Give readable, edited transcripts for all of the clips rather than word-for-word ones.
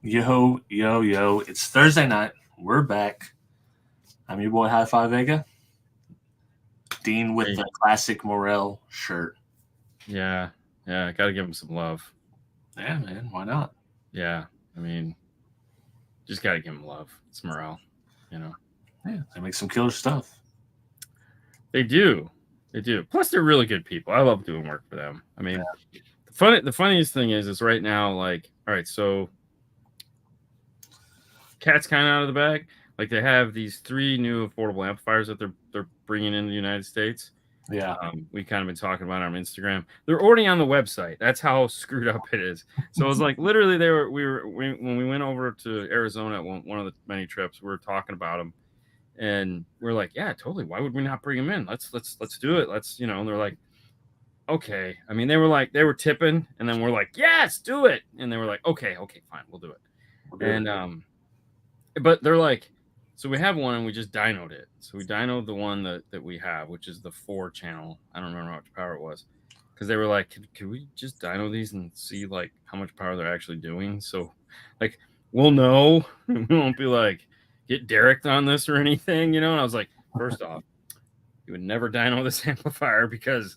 Yo, yo, yo. It's Thursday night. We're back. I'm your boy High Five Vega, Dean with Hey, the classic Morel shirt. yeah, yeah, got to give him some love. Yeah, man. Why not? Yeah, I mean, just got to give him love. It's morale, you know. Yeah, they make some killer stuff. They do, they do. Plus, they're really good people. I love doing work for them. I mean, the funniest thing is right now, like, all right, so cat's kind of out of the bag. Like, they have these three new affordable amplifiers that they're bringing in the United States. Yeah. We kind of been talking about it on Instagram. They're already on the website. That's how screwed up it is. So it was like literally when we went over to Arizona at one of the many trips, we were talking about them, and we're like, yeah, totally. Why would we not bring them in? Let's do it. And they're like, okay. I mean, they were tipping, and then we're like, yes, do it. And they were like, okay, fine, we'll do it. We'll do And it. but they're like, so we have one and we just dynoed it. So we dynoed the one that we have, which is the 4 channel. I don't remember how much power it was. Because they were like, could we just dyno these and see like how much power they're actually doing? So like we'll know. We won't be like get Derek on this or anything, And I was like, first off, you would never dyno this amplifier because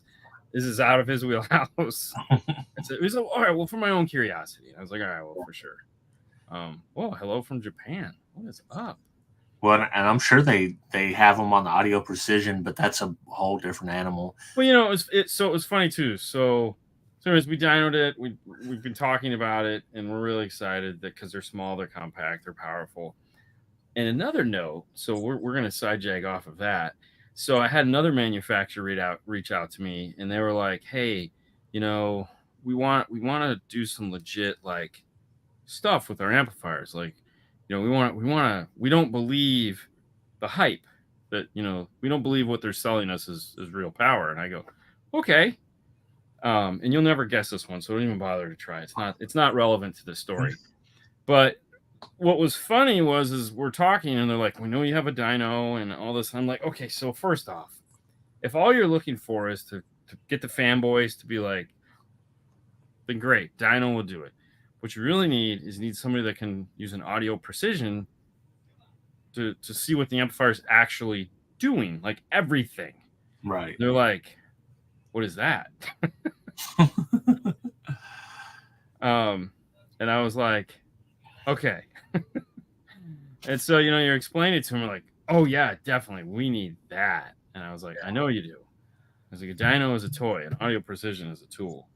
this is out of his wheelhouse. It was all right, well, for my own curiosity. I was like, all right, well, for sure. Whoa, hello from Japan. What is up? Well, and I'm sure they have them on the audio precision, but that's a whole different animal. Well, it was funny too. So as we dynoed it, we've been talking about it, and we're really excited that because they're small, they're compact, they're powerful. And another note, so we're gonna side jag off of that. So I had another manufacturer reach out to me, and they were like, "Hey, we want to do some legit like stuff with our amplifiers. Like, we don't believe the hype that we don't believe what they're selling us is real power." And I go, okay. And you'll never guess this one, so don't even bother to try. It's not relevant to the story. But what was funny is we're talking and they're like, we know you have a dyno and all this. I'm like, okay, so first off, if all you're looking for is to get the fanboys to be like, then great, dyno will do it. What you really need is somebody that can use an audio precision to see what the amplifier is actually doing, like everything. Right. They're like, what is that? And I was like, okay. And so, you're explaining it to them, like, oh yeah, definitely, we need that. And I was like, I know you do. I was like, a dyno is a toy, and audio precision is a tool.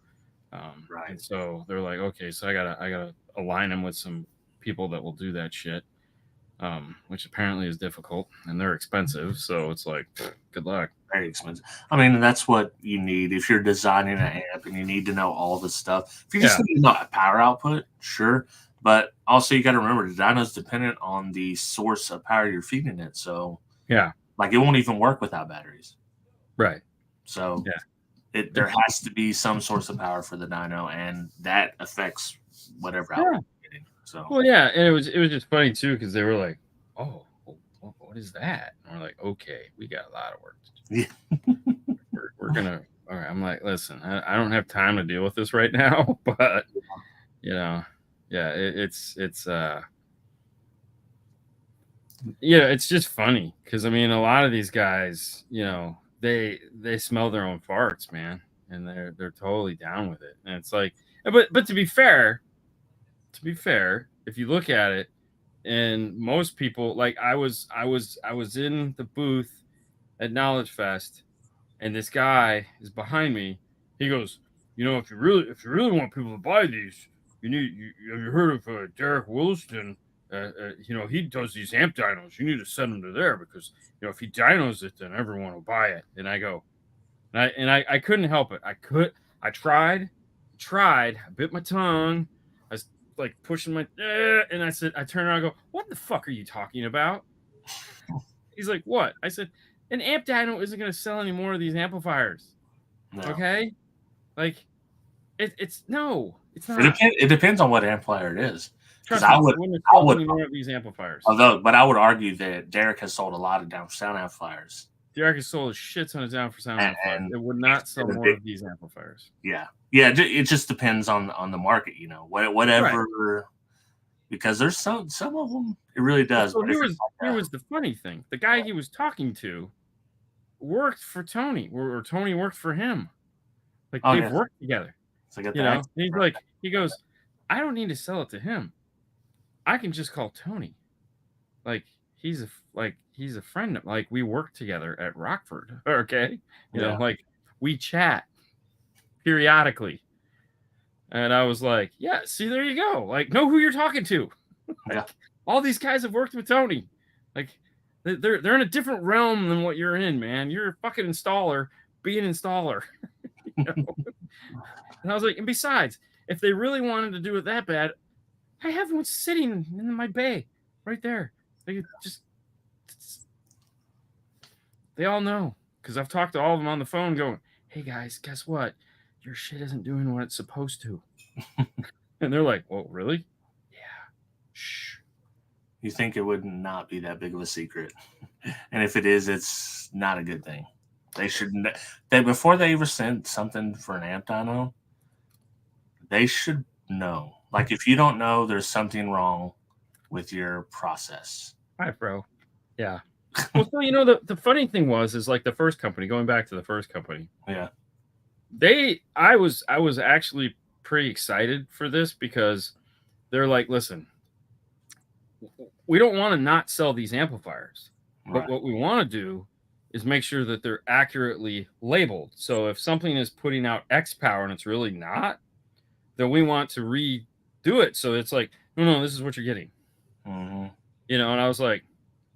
Right. And so they're like, okay, so I gotta align them with some people that will do that shit, which apparently is difficult, and they're expensive. So it's like, good luck. Very expensive. I mean, that's what you need if you're designing an amp, and you need to know all this stuff. If you just need to know power output, sure. But also, you got to remember the dyno's dependent on the source of power you're feeding it. So, yeah, like it won't even work without batteries. Right. So, yeah, there has to be some source of power for the dyno, and that affects whatever output you're getting. So, well, yeah, and it was just funny too because they were like, "Oh, what is that?" And we're like, "Okay, we got a lot of work to do. Yeah. we're gonna." All right, I'm like, listen, I don't have time to deal with this right now, but yeah, it's it's just funny because I mean, a lot of these guys, they smell their own farts, man, and they're totally down with it, and it's like, but to be fair, if you look at it, and most people, like I was in the booth at Knowledge Fest, and this guy is behind me. He goes, if you really want people to buy these, have you heard of Derek Williston? He does these amp dynos. You need to send them to there because if he dynos it, then everyone will buy it. And I go, and I couldn't help it. I tried, I bit my tongue. I was like pushing my, and I turned around and go, what the fuck are you talking about? He's like, what? I said, an amp dyno isn't going to sell any more of these amplifiers. No. Okay? Like, it's not. It depends on what amplifier it is. Because I would more of these amplifiers. But I would argue that Derek has sold a lot of down for sound amplifiers. Derek has sold a shit ton of down for sound amplifiers. It would not sell more of these amplifiers. Yeah. It just depends on the market. Whatever. Right. because there's some of them it really does. So But if it's here was the funny thing: the guy he was talking to worked for Tony, or Tony worked for him. Like oh they've yeah, worked together. so I got You the know, accent he's right. like, he goes, I don't need to sell it to him. I can just call Tony. Like he's a friend. Like we work together at Rockford. Okay, Yeah, like we chat periodically. And I was like, yeah, see, there you go. Like, know who you're talking to. yeah, Like, all these guys have worked with Tony. Like, they're in a different realm than what you're in, man. You're a fucking installer, be an installer. You know? And I was like, and besides, if they really wanted to do it that bad, I have one sitting in my bay right there. They just, they all know because I've talked to all of them on the phone going, hey guys, guess what? Your shit isn't doing what it's supposed to. And they're like, well, really? Yeah. Shh. you think it would not be that big of a secret, and if it is, it's not a good thing. They should they before they ever send something for an amp dyno, they should know. Like if you don't know, there's something wrong with your process. All right, bro. Yeah. Well, so the funny thing is like the first company, going back to the first company, Yeah, I was actually pretty excited for this because they're like, listen, we don't want to not sell these amplifiers, but right. what we want to do is make sure that they're accurately labeled. So if something is putting out X power and it's really not, then we want to redo it. So it's like, no, this is what you're getting. Mm-hmm. And I was like,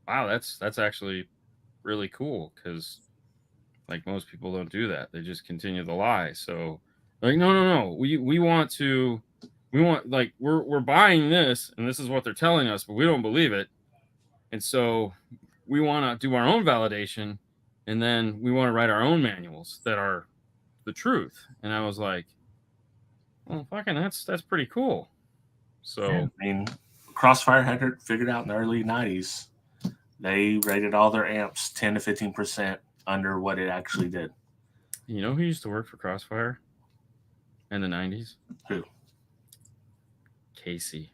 wow, that's actually really cool because like most people don't do that. They just continue the lie. So like, no. We want like we're buying this and this is what they're telling us, but we don't believe it. And so we want to do our own validation and then we want to write our own manuals that are the truth. And I was like, well, fucking that's pretty cool. So Yeah, I mean, Crossfire had it figured out in the early '90s. They rated all their amps 10 to 15% under what it actually did. you know who used to work for Crossfire in the 90s? Who? Casey.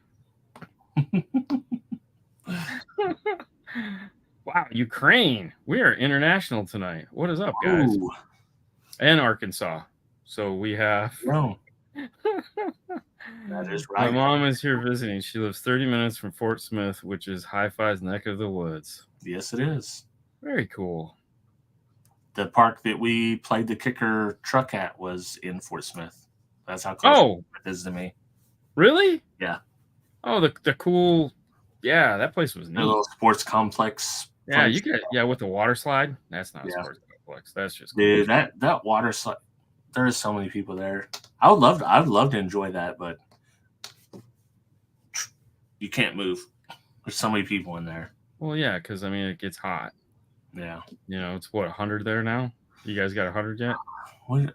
Wow, Ukraine. We are international tonight. What is up, guys? Ooh, And Arkansas. So we have. no, that is My right. mom is here visiting. She lives 30 minutes from Fort Smith, which is Hi-Fi's neck of the woods. Yes, it is. Very cool. The park that we played the kicker truck at was in Fort Smith. That's how close it is to me. Really? Yeah. Oh, the cool. Yeah, that place was The neat. little sports complex. Yeah, place. you get with the water slide. That's not a Yeah. sports complex. That's just Dude, cool. that water slide. There are so many people there. I'd love to enjoy that, but you can't move. There's so many people in there. Well, yeah, because I mean it gets hot. Yeah. It's what 100 there now. You guys got 100 yet?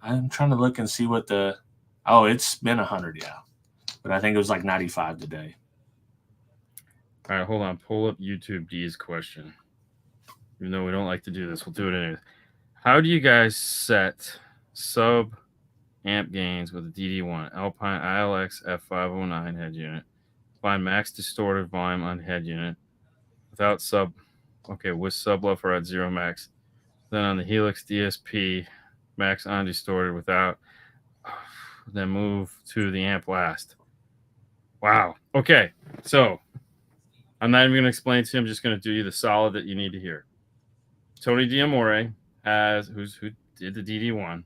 I'm trying to look and see what the. Oh, it's been 100, yeah, but I think it was like 95 today. All right, hold on. Pull up YouTube D's question. Even though we don't like to do this, we'll do it anyway. How do you guys set sub amp gains with a DD1 Alpine ILX F509 head unit? Find max distorted volume on head unit without sub. Okay, with subwoofer at 0 max. Then on the Helix DSP, max undistorted without. Then move to the amp last. Wow. Okay, so I'm not even going to explain to you. I'm just going to do you the solid that you need to hear. Tony D'Amore who did the DD1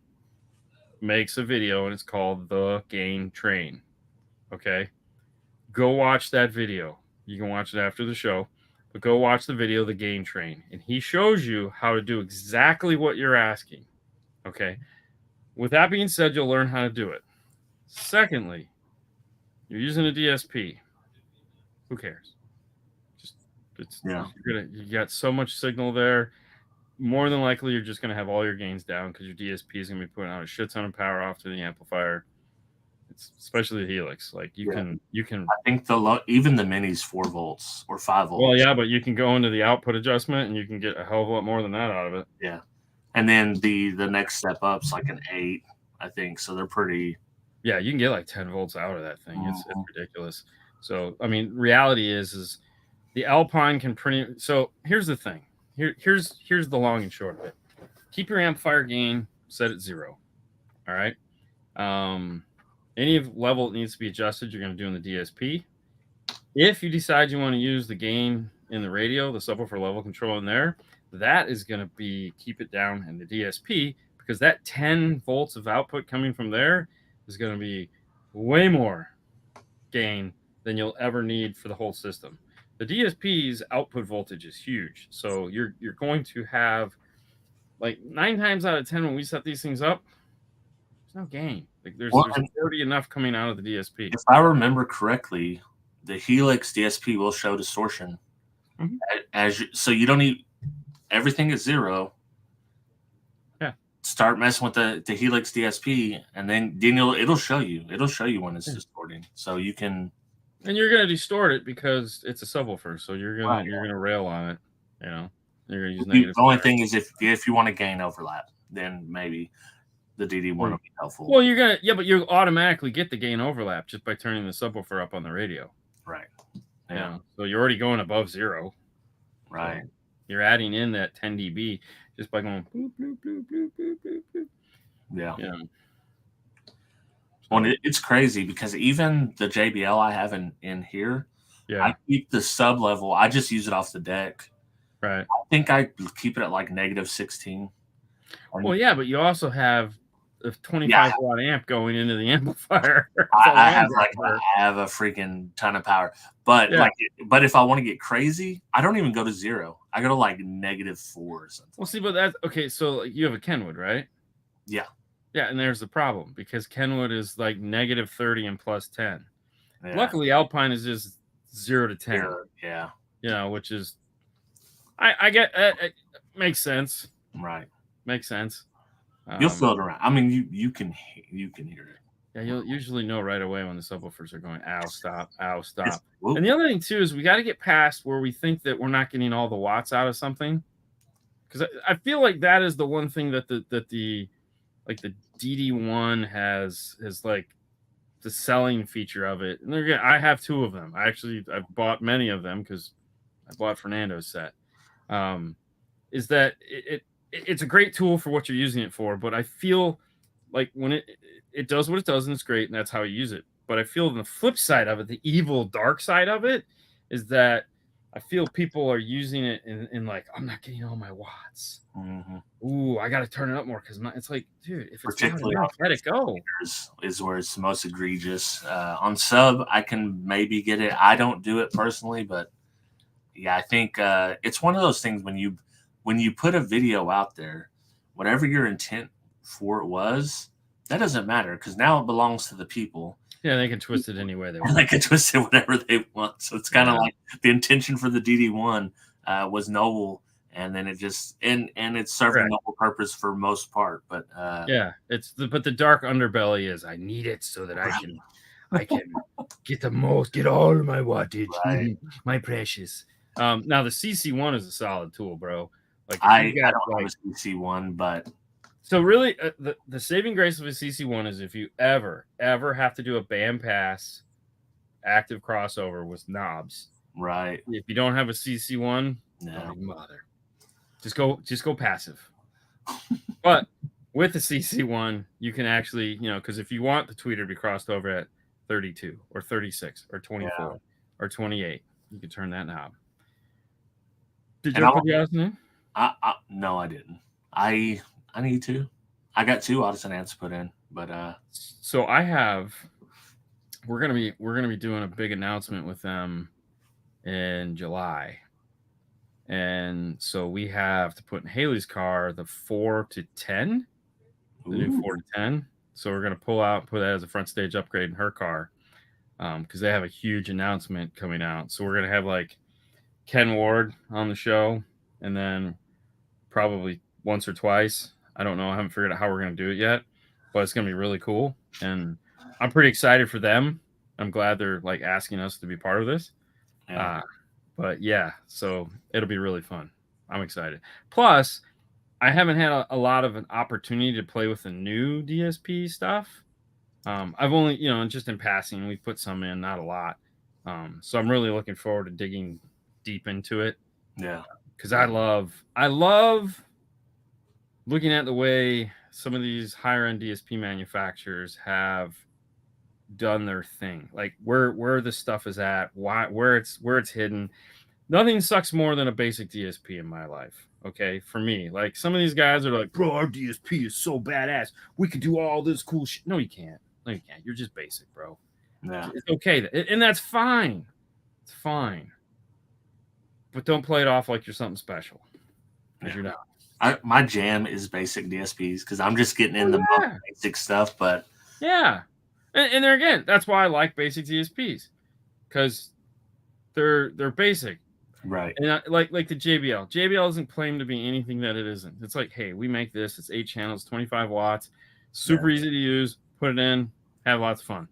makes a video and it's called The Gain Train. Okay, go watch that video. You can watch it after the show, but go watch the video, The Gain Train, and he shows you how to do exactly what you're asking. Okay, with that being said, you'll learn how to do it. Secondly, you're using a DSP. Who cares? You got so much signal there. More than likely, you're just going to have all your gains down because your DSP is going to be putting out a shit ton of power off to the amplifier. It's especially the Helix. Like you can. I think even the Mini's 4 volts or 5 volts. Well, yeah, but you can go into the output adjustment and you can get a hell of a lot more than that out of it. Yeah, and then the next step up's like an 8, I think. So they're pretty. Yeah, you can get like 10 volts out of that thing. It's ridiculous. So I mean, reality is the Alpine can pretty. So here's the thing. Here's the long and short of it. Keep your amplifier gain set at 0. All right. Any level that needs to be adjusted, you're going to do in the DSP. If you decide you want to use the gain in the radio, the subwoofer level control in there, that is going to be keep it down in the DSP, because that 10 volts of output coming from there is going to be way more gain than you'll ever need for the whole system. The DSP's output voltage is huge, so you're going to have, like, 9 times out of 10 when we set these things up, there's no gain. Like there's already enough coming out of the DSP. If I remember correctly, the Helix DSP will show distortion. So you don't need everything is 0. Yeah. Start messing with the Helix DSP, and then it'll show you when it's distorting. So you can. And you're gonna distort it because it's a subwoofer, so you're gonna rail on it. You know, you're gonna use negative. The only thing is if you want to gain overlap, then maybe the DD1 will be helpful. Well, but you automatically get the gain overlap just by turning the subwoofer up on the radio. Right. Yeah. You know, so you're already going above 0. Right. So you're adding in that 10 dB just by going bloop, bloop, bloop, bloop, bloop, bloop, bloop. Yeah. Yeah. Well, it's crazy because even the JBL I have in here, I keep the sub level. I just use it off the deck. Right. I think I keep it at like -16. Well, yeah, but you also have a 25 watt amp going into the amplifier. I have a freaking ton of power, but but if I want to get crazy, I don't even go to 0. I go to like -4 or something. Well, see, but that's okay. So you have a Kenwood, right? Yeah. Yeah, and there's the problem because Kenwood is like -30 and +10. Yeah. Luckily, Alpine is just 0 to 10. Yeah. You know, which is, I get it makes sense. Right. Makes sense. You'll feel it around. I mean, you can hear it. Yeah, you'll usually know right away when the subwoofers are going, ow, stop, ow, stop. And the other thing too is we got to get past where we think that we're not getting all the watts out of something, because I feel like that is the one thing that the DD1 has like the selling feature of it. And I have 2 of them. I've bought many of them because I bought Fernando's set. Is that it's a great tool for what you're using it for, but I feel like when it does what it does and it's great and that's how you use it. But I feel the flip side of it, the evil dark side of it, is that I feel people are using it in like, I'm not getting all my watts. Mm-hmm. Ooh, I got to turn it up more because it's like, dude, if it's particularly enough, let it go. Is where it's most egregious. On sub, I can maybe get it. I don't do it personally, but yeah, I think it's one of those things when you put a video out there, whatever your intent for it was, that doesn't matter because now it belongs to the people. Yeah, they can twist it any way they want. They can twist it whatever they want. So it's kind of like the intention for the DD1 was noble, and then it just and it's serving a noble purpose for most part. But but the dark underbelly is I need it so that I can get all of my wattage, my precious. Now the CC1 is a solid tool, bro. Like I don't have a CC1, but. So really, the saving grace of a CC1 is if you ever have to do a bandpass active crossover with knobs. Right. If you don't have a CC1, no mother. Just go passive. But with the CC1, you can actually, because if you want the tweeter to be crossed over at 32 or 36 or 24 or 28, you can turn that knob. Did you put the Addison in? No, I didn't. I need to. I got 2 Addison amps put in, but so we're gonna be doing a big announcement with them in July, and so we have to put in Haley's car the 4 to 10, the new 4 to 10. So we're gonna put that as a front stage upgrade in her car, because they have a huge announcement coming out. So we're gonna have like Ken Ward on the show, and then probably once or twice. I don't know. I haven't figured out how we're going to do it yet, but it's going to be really cool. And I'm pretty excited for them. I'm glad they're like asking us to be part of this. Yeah. But yeah, so it'll be really fun. I'm excited. Plus, I haven't had a lot of an opportunity to play with the new DSP stuff. I've only, just in passing, we put some in, not a lot. So I'm really looking forward to digging deep into it. Yeah. Because I love looking at the way some of these higher end DSP manufacturers have done their thing, like where the stuff is at, where it's hidden. Nothing sucks more than a basic DSP in my life. Okay, for me, like some of these guys are like, bro, our DSP is so badass. We could do all this cool shit. No, you can't. No, you can't. You're just basic, bro. Yeah. It's okay, and that's fine. It's fine. But don't play it off like you're something special, because you're not. My jam is basic DSPs because I'm just getting in the basic stuff. But yeah, and there again, that's why I like basic DSPs, because they're basic. Right. And like the JBL. JBL doesn't claim to be anything that it isn't. It's like, hey, we make this. It's 8 channels, 25 watts, super easy to use. Put it in, have lots of fun.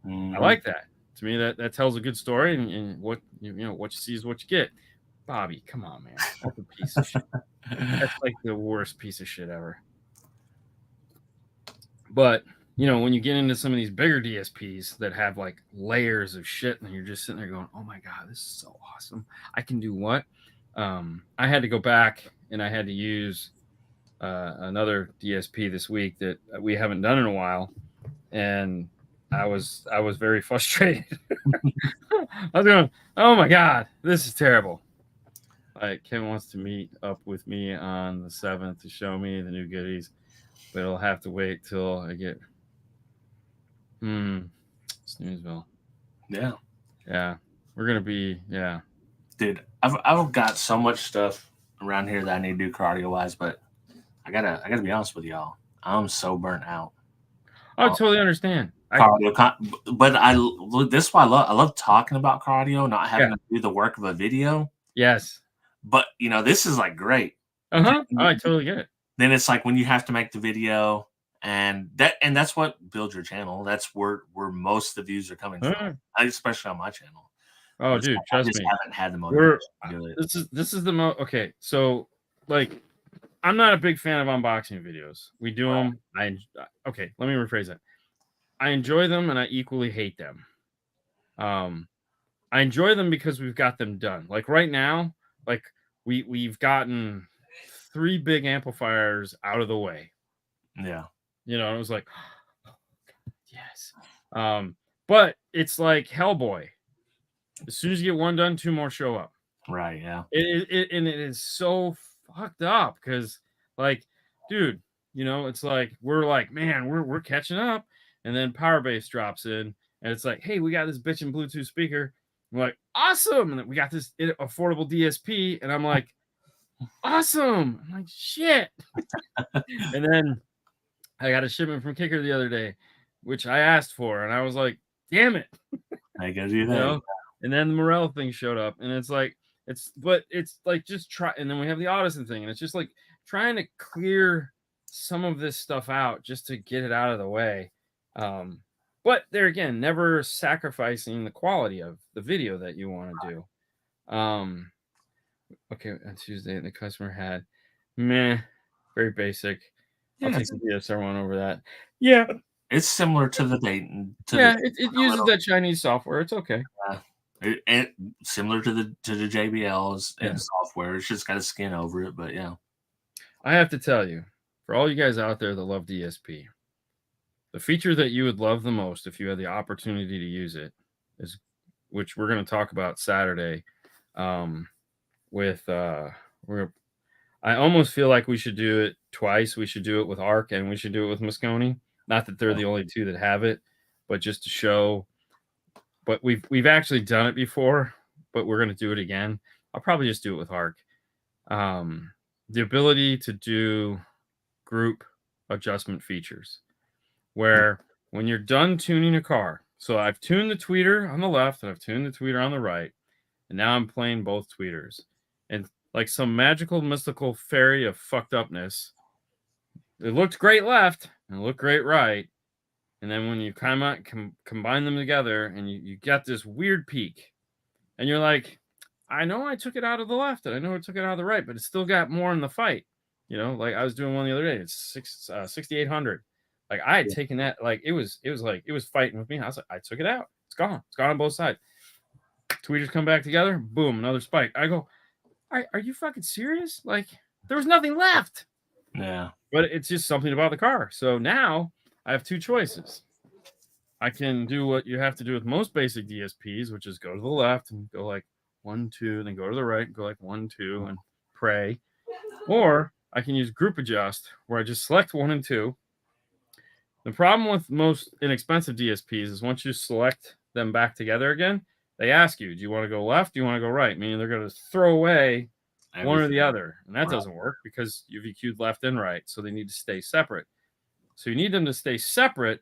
Mm-hmm. I like that. To me, that tells a good story, and what what you see is what you get. Bobby, come on, man. That's a piece of shit. That's like the worst piece of shit ever. But when you get into some of these bigger DSPs that have like layers of shit, and you're just sitting there going, oh my God, this is so awesome. I can do what? I had to go back and I had to use another DSP this week that we haven't done in a while. And I was very frustrated. I was going, oh my God, this is terrible. Like, Kim wants to meet up with me on the 7th to show me the new goodies, but it'll have to wait till I get Snoozeville. Yeah. Yeah. We're gonna be Dude, I've got so much stuff around here that I need to do cardio wise, but I gotta be honest with y'all. I'm so burnt out. I totally understand. Cardio, but this is why I love talking about cardio, not having to do the work of a video. Yes. But this is like great. I totally get it. Then it's like when you have to make the video, and that's what builds your channel. That's where most of the views are coming from, especially on my channel. Oh, dude, trust me. I haven't had the motivation to do it. This is the most okay. So, like, I'm not a big fan of unboxing videos. We do them. Okay, let me rephrase that. I enjoy them, and I equally hate them. I enjoy them because we've got them done. Like right now, like we've gotten 3 big amplifiers out of the way. Yeah. It was like, oh, God, yes. But it's like Hellboy. As soon as you get one done, 2 more show up. Right. Yeah. And it is so fucked up because, like, dude, it's like we're like, man, we're catching up, and then Power Bass drops in, and it's like, hey, we got this bitchin' Bluetooth speaker. We're like, awesome, and then we got this affordable DSP, and I'm like, awesome. I'm like, shit. And then I got a shipment from Kicker the other day, which I asked for, and I was like, damn it. I gotta do that. And then the Morel thing showed up, and it's like just try. And then we have the Audison thing, and it's just like trying to clear some of this stuff out just to get it out of the way. But there again, never sacrificing the quality of the video that you want to do. Okay, on Tuesday, the customer had very basic. I'll take the DSR one over that. Yeah. It's similar to the Dayton. It uses that Chinese software. It's okay. And similar to the JBLs and software. It's just got a skin over it, but yeah. I have to tell you, for all you guys out there that love DSP, the feature that you would love the most if you had the opportunity to use it is, which we're going to talk about Saturday. I almost feel like we should do it twice. We should do it with ARC and we should do it with Moscone. Not that they're the only 2 that have it, but just to show. But we've actually done it before, but we're going to do it again. I'll probably just do it with ARC. The ability to do group adjustment features, where when you're done tuning a car, so I've tuned the tweeter on the left and I've tuned the tweeter on the right, and now I'm playing both tweeters. And like some magical, mystical fairy of fucked upness, it looked great left and it looked great right. And then when you combine them together and you get this weird peak, and you're like, I know I took it out of the left and I know I took it out of the right, but it still got more in the fight. Like I was doing one the other day. It's 6,800. Like I had taken that, like it was fighting with me. I was like, I took it out. It's gone. It's gone on both sides. Tweeters come back together. Boom, another spike. I go, are you fucking serious? Like, there was nothing left. Yeah. But it's just something about the car. So now I have two choices. I can do what you have to do with most basic DSPs, which is go to the left and go like 1, 2, then go to the right and go like 1, 2 and pray. Or I can use group adjust where I just select 1 and 2. The problem with most inexpensive DSPs is once you select them back together again, they ask you, do you want to go left? Do you want to go right? Meaning they're going to throw away one or the other. And that doesn't work because you've EQ'd left and right. So they need to stay separate. So you need them to stay separate,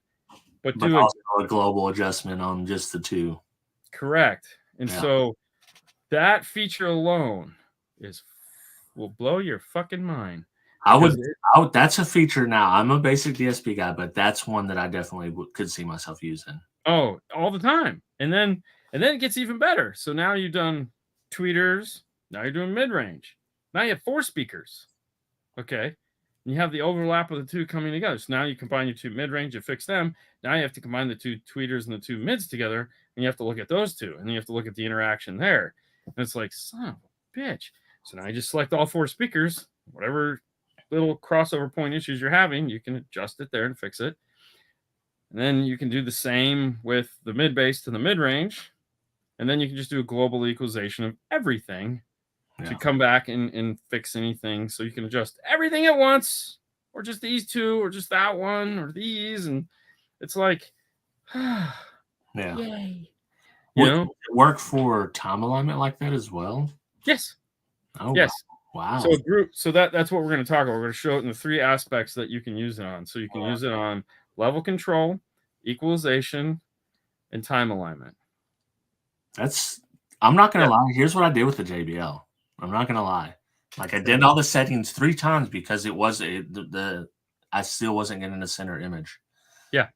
but do also a global adjustment on just the two. Correct. And so that feature alone will blow your fucking mind. That's a feature now. I'm a basic DSP guy, but that's one that I definitely could see myself using. Oh, all the time. And then it gets even better. So now you've done tweeters. Now you're doing mid-range. Now you have 4 speakers. Okay. And you have the overlap of the two coming together. So now you combine your 2 mid-range, you fix them. Now you have to combine the 2 tweeters and the 2 mids together, and you have to look at those 2, and then you have to look at the interaction there. And it's like, son of a bitch. So now you just select all 4 speakers, whatever little crossover point issues you're having, you can adjust it there and fix it. And then you can do the same with the mid bass to the mid-range. And then you can just do a global equalization of everything to come back and fix anything. So you can adjust everything at once, or just these 2, or just that one, or these. And it's like, yay. Would it work for time alignment like that as well? Yes. Oh, yes. Wow. So that's what we're going to talk about. We're going to show it in the 3 aspects that you can use it on. So you can use it on level control, equalization, and time alignment. I'm not going to lie. Here's what I did with the JBL. I'm not going to lie. Like, I did all the settings 3 times because I still wasn't getting the center image. Yeah.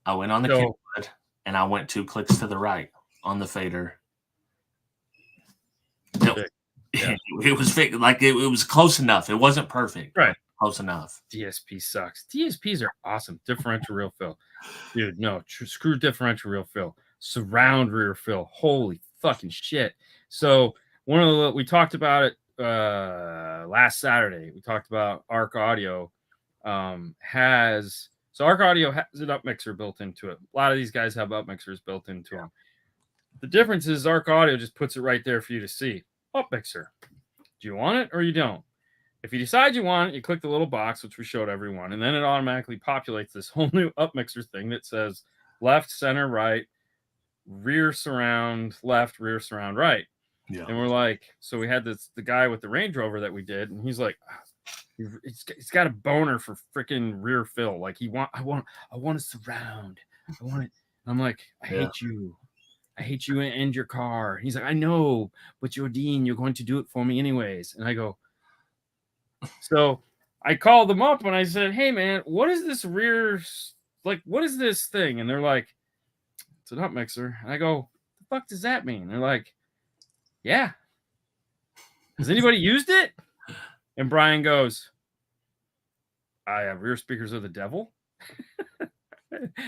I went on the keyboard and I went 2 clicks to the right on the fader. It was fixed. Like, it was close enough. It wasn't perfect. Right. Close enough. DSP sucks. DSPs are awesome. Differential rear fill. Dude, no. Screw differential rear fill. Surround rear fill. Holy fucking shit. So we talked about it last Saturday. We talked about Arc Audio Arc Audio has an up mixer built into it. A lot of these guys have up mixers built into them. The difference is Arc Audio just puts it right there for you to see. Up mixer. Do you want it or you don't? If you decide you want it, you click the little box, which we showed everyone, and then it automatically populates this whole new up mixer thing that says left, center, right, rear surround, left, rear surround, right. Yeah. And we're like, so we had the guy with the Range Rover that we did, and he's like, he's got a boner for freaking rear fill. Like, I want a surround. I want it. And I'm like, I hate you. I hate you and your car. And he's like, I know, but you're Dean. You're going to do it for me anyways. And I go, so I called them up and I said, hey, man, what is this rear? Like, what is this thing? And they're like, it's an up mixer. And I go, the fuck does that mean? They're like, yeah. Has anybody used it? And Brian goes, I have rear speakers of the devil.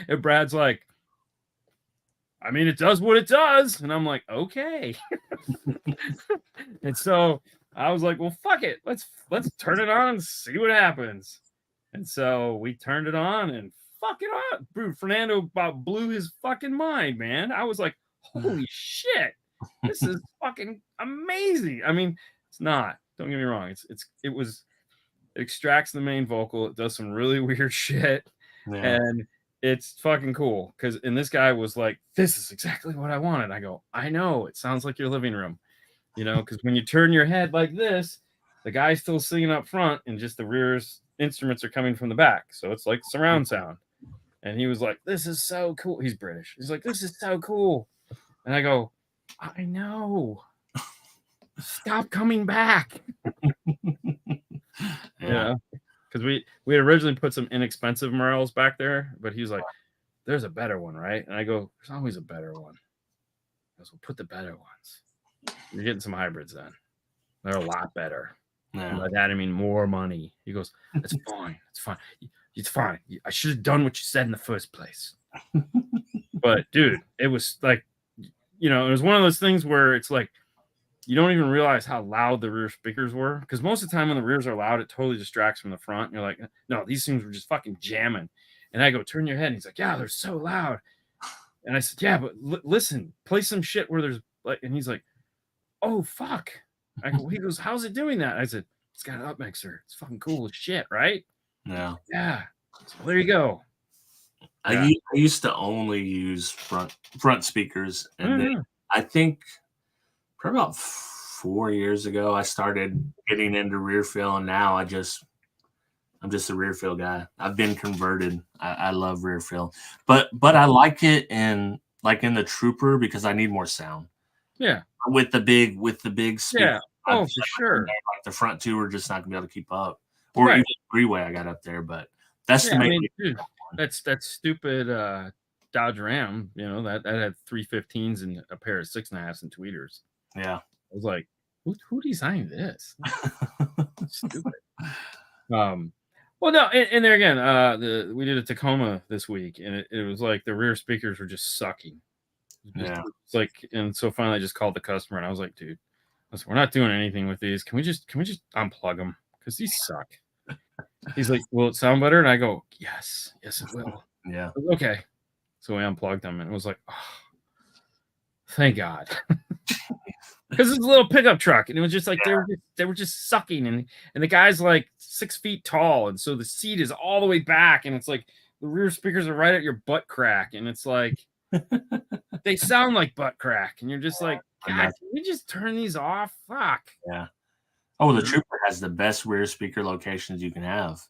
And Brad's like, I mean, it does what it does. And I'm like, okay. And so I was like, well, fuck it. Let's turn it on and see what happens. And so we turned it on and fuck it up. Dude, Fernando about blew his fucking mind, man. I was like, holy shit. This is fucking amazing. I mean, it's not. Don't get me wrong. It extracts the main vocal. It does some really weird shit. Yeah. And it's fucking cool. And this guy was like, this is exactly what I wanted. I go, I know. It sounds like your living room. You know, because when you turn your head like this, the guy's still singing up front and just the rear instruments are coming from the back. So it's like surround sound. And he was like, this is so cool. He's British. He's like, this is so cool. And I go, I know. Stop coming back. Yeah. Because we had originally put some inexpensive Morels back there, but he's like, there's a better one, right? And I go, there's always a better one. He goes, we'll put the better ones. You're getting some hybrids then. They're a lot better. Yeah. And by that, I mean more money. He goes, it's fine. It's fine. It's fine. I should have done what you said in the first place. But, dude, it was like, you know, it was one of those things where it's like you don't even realize how loud the rear speakers were, because most of the time when the rears are loud, it totally distracts from the front. And you're like, no, these things were just fucking jamming. And I go, turn your head. And he's like, yeah, they're so loud. And I said, yeah, but listen, play some shit where there's like, and he's like, oh, fuck. I go, he goes, how's it doing that? I said, it's got an up mixer. It's fucking cool as shit, right? Yeah. Yeah. So there you go. I used to only use front speakers, and then I think probably about 4 years ago I started getting into rear fill, and now I'm just a rear fill guy. I've been converted. I love rear fill, but I like it in the Trooper because I need more sound. Yeah. With the big speaker. Yeah. Oh, for sure. Like the front two are just not gonna be able to keep up, or even three-way I got up there, but that's the main. Dude, that's stupid Dodge Ram, you know, that had 315s and a pair of 6.5s and tweeters. Yeah. I was like, who designed this? Stupid. Well, no, and there again, we did a Tacoma this week, and it was like the rear speakers were just sucking. It's like, and so finally I just called the customer, and I was like, dude, listen, we're not doing anything with these. Can we just unplug them? Because these suck. He's like, will it sound better? And I go, yes, it will. Yeah. Okay. So we unplugged them, and it was like, oh, thank God. Because it's a little pickup truck, and it was just like they were just sucking, and the guy's like 6 feet tall, and so the seat is all the way back, and it's like the rear speakers are right at your butt crack, and it's like they sound like butt crack, and you're just like, God, can we just turn these off? Fuck. Yeah. Oh, the Trooper has the best rear speaker locations you can have.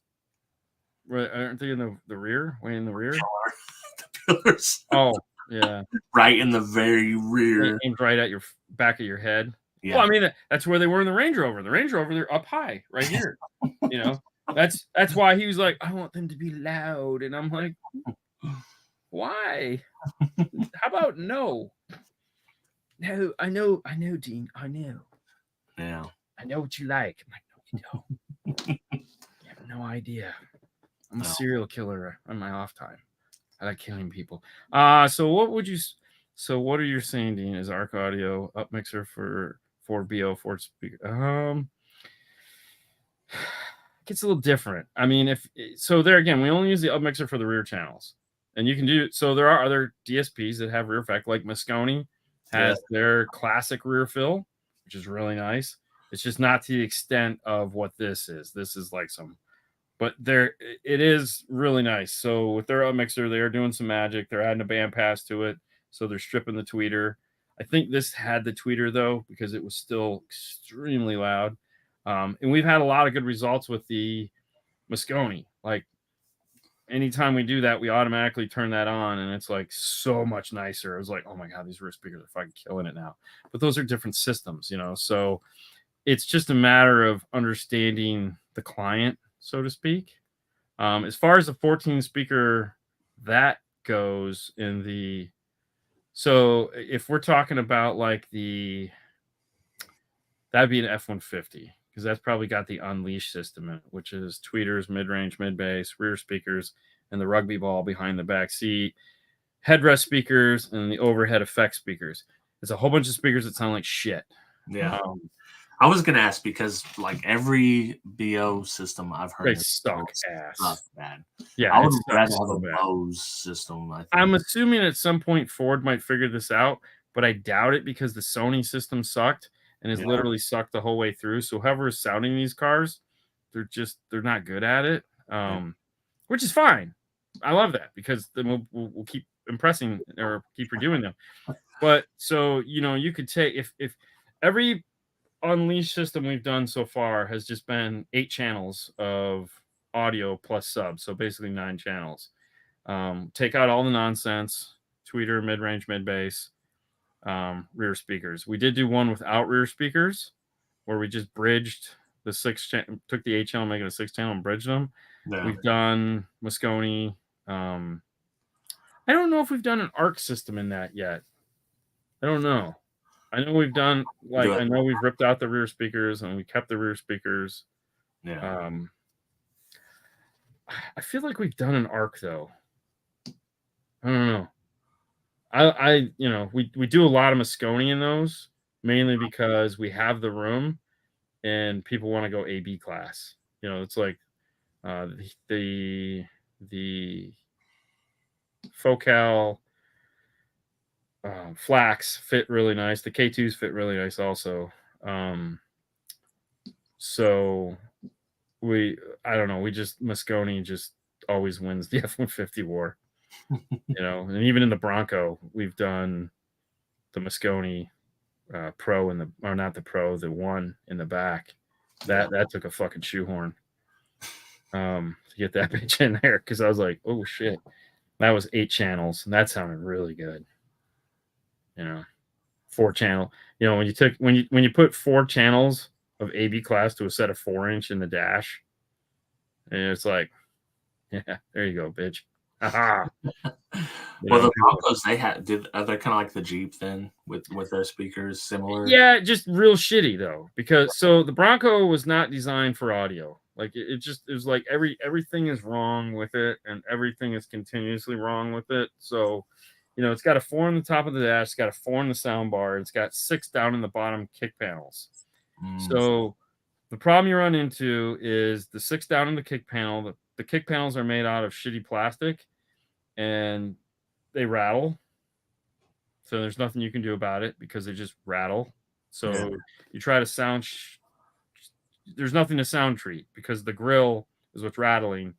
Right? Aren't they in the rear? Way in the rear? The pillars. Oh, yeah. Right in the very rear. Aimed right at your back of your head. Yeah. Well, I mean, that's where they were in the Range Rover. The Range Rover, they're up high, right here. You know, that's why he was like, I want them to be loud, and I'm like, why? How about no? No, I know, Dean, I know. Yeah. I know what you like. I'm like, no, you don't. You have no idea. I'm a serial killer on my off time. I like killing people. So what are you saying, Dean? Is Arc Audio up mixer for BO Ford speaker? Gets a little different. I mean, there again, we only use the up mixer for the rear channels, and you can do so. There are other DSPs that have rear effect, like Moscone has their classic rear fill, which is really nice. It's just not to the extent of what this is. This is like but it is really nice. So with their up mixer, they are doing some magic. They're adding a band pass to it, so they're stripping the tweeter. I think this had the tweeter though, because it was still extremely loud. And we've had a lot of good results with the Moscone. Like anytime we do that, we automatically turn that on, and it's like so much nicer. It was like, oh my God, these rear speakers are fucking killing it now. But those are different systems, you know. So it's just a matter of understanding the client, so to speak. As far as the 14 speaker that goes so if we're talking about like that'd be an F-150, because that's probably got the Unleash system in it, which is tweeters, mid-range, mid-bass, rear speakers, and the rugby ball behind the back seat, headrest speakers, and the overhead effect speakers. It's a whole bunch of speakers that sound like shit. Yeah. I was gonna ask, because like every BO system I've heard, they suck ass. Bad. Yeah, I would rather have a Bose system. I think. I'm assuming at some point Ford might figure this out, but I doubt it, because the Sony system sucked and has literally sucked the whole way through. So whoever is sounding these cars, they're not good at it, which is fine. I love that, because then we'll keep impressing or keep redoing them. But so, you know, you could take if every Unleashed system we've done so far has just been 8 channels of audio plus sub, so basically 9 channels. Take out all the nonsense, tweeter, mid-range, mid-bass, rear speakers. We did do one without rear speakers, where we just bridged the 6 took the 8 channel, make it a 6 channel, and bridged them. Yeah. We've done Moscone. I don't know if we've done an ARC system in that yet. I don't know. I know we've done, like, I know we've ripped out the rear speakers and we kept the rear speakers. Yeah. I feel like we've done an ARC though. I don't know. we do a lot of Moscone in those, mainly because we have the room and people want to go AB class. It's like the Focal Flax fit really nice. The K2s fit really nice also. So I don't know, Moscone just always wins the F-150 war. And even in the Bronco, we've done the Moscone Pro or not the Pro, the one in the back. That took a fucking shoehorn to get that bitch in there, because I was like, oh shit, that was 8 channels and that sounded really good. 4 channel. When you put 4 channels of AB class to a set of 4-inch in the dash, and it's like, yeah, there you go, bitch. Aha. Well, the Broncos, they're kind of like the Jeep then with their speakers similar. Yeah, just real shitty though, because the Bronco was not designed for audio. Like it was like everything is wrong with it, and everything is continuously wrong with it. So, it's got a 4 on the top of the dash, it's got a 4 in the sound bar, it's got 6 down in the bottom kick panels. So the problem you run into is the 6 down in the kick panel. The kick panels are made out of shitty plastic, and they rattle. So there's nothing you can do about it because they just rattle. So you try to sound. There's nothing to sound treat because the grill is what's rattling,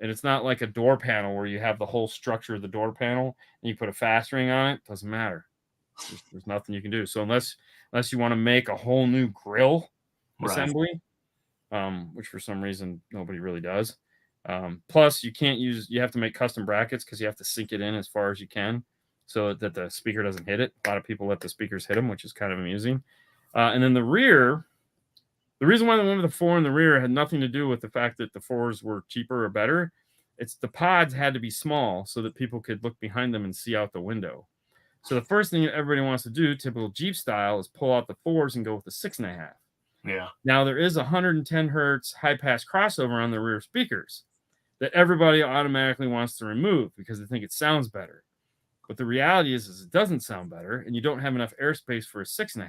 and it's not like a door panel where you have the whole structure of the door panel and you put a fast ring on it. Doesn't matter. There's nothing you can do. So unless you want to make a whole new grill assembly, which for some reason nobody really does. Plus, you have to make custom brackets because you have to sink it in as far as you can so that the speaker doesn't hit it. A lot of people let the speakers hit them, which is kind of amusing. And then the rear, the reason why they went with the 4 in the rear had nothing to do with the fact that the 4s were cheaper or better. It's the pods had to be small so that people could look behind them and see out the window. So the first thing everybody wants to do, typical Jeep style, is pull out the 4s and go with the 6.5. Yeah. Now there is 110 hertz high pass crossover on the rear speakers that everybody automatically wants to remove because they think it sounds better. But the reality is it doesn't sound better, and you don't have enough airspace for a 6.5.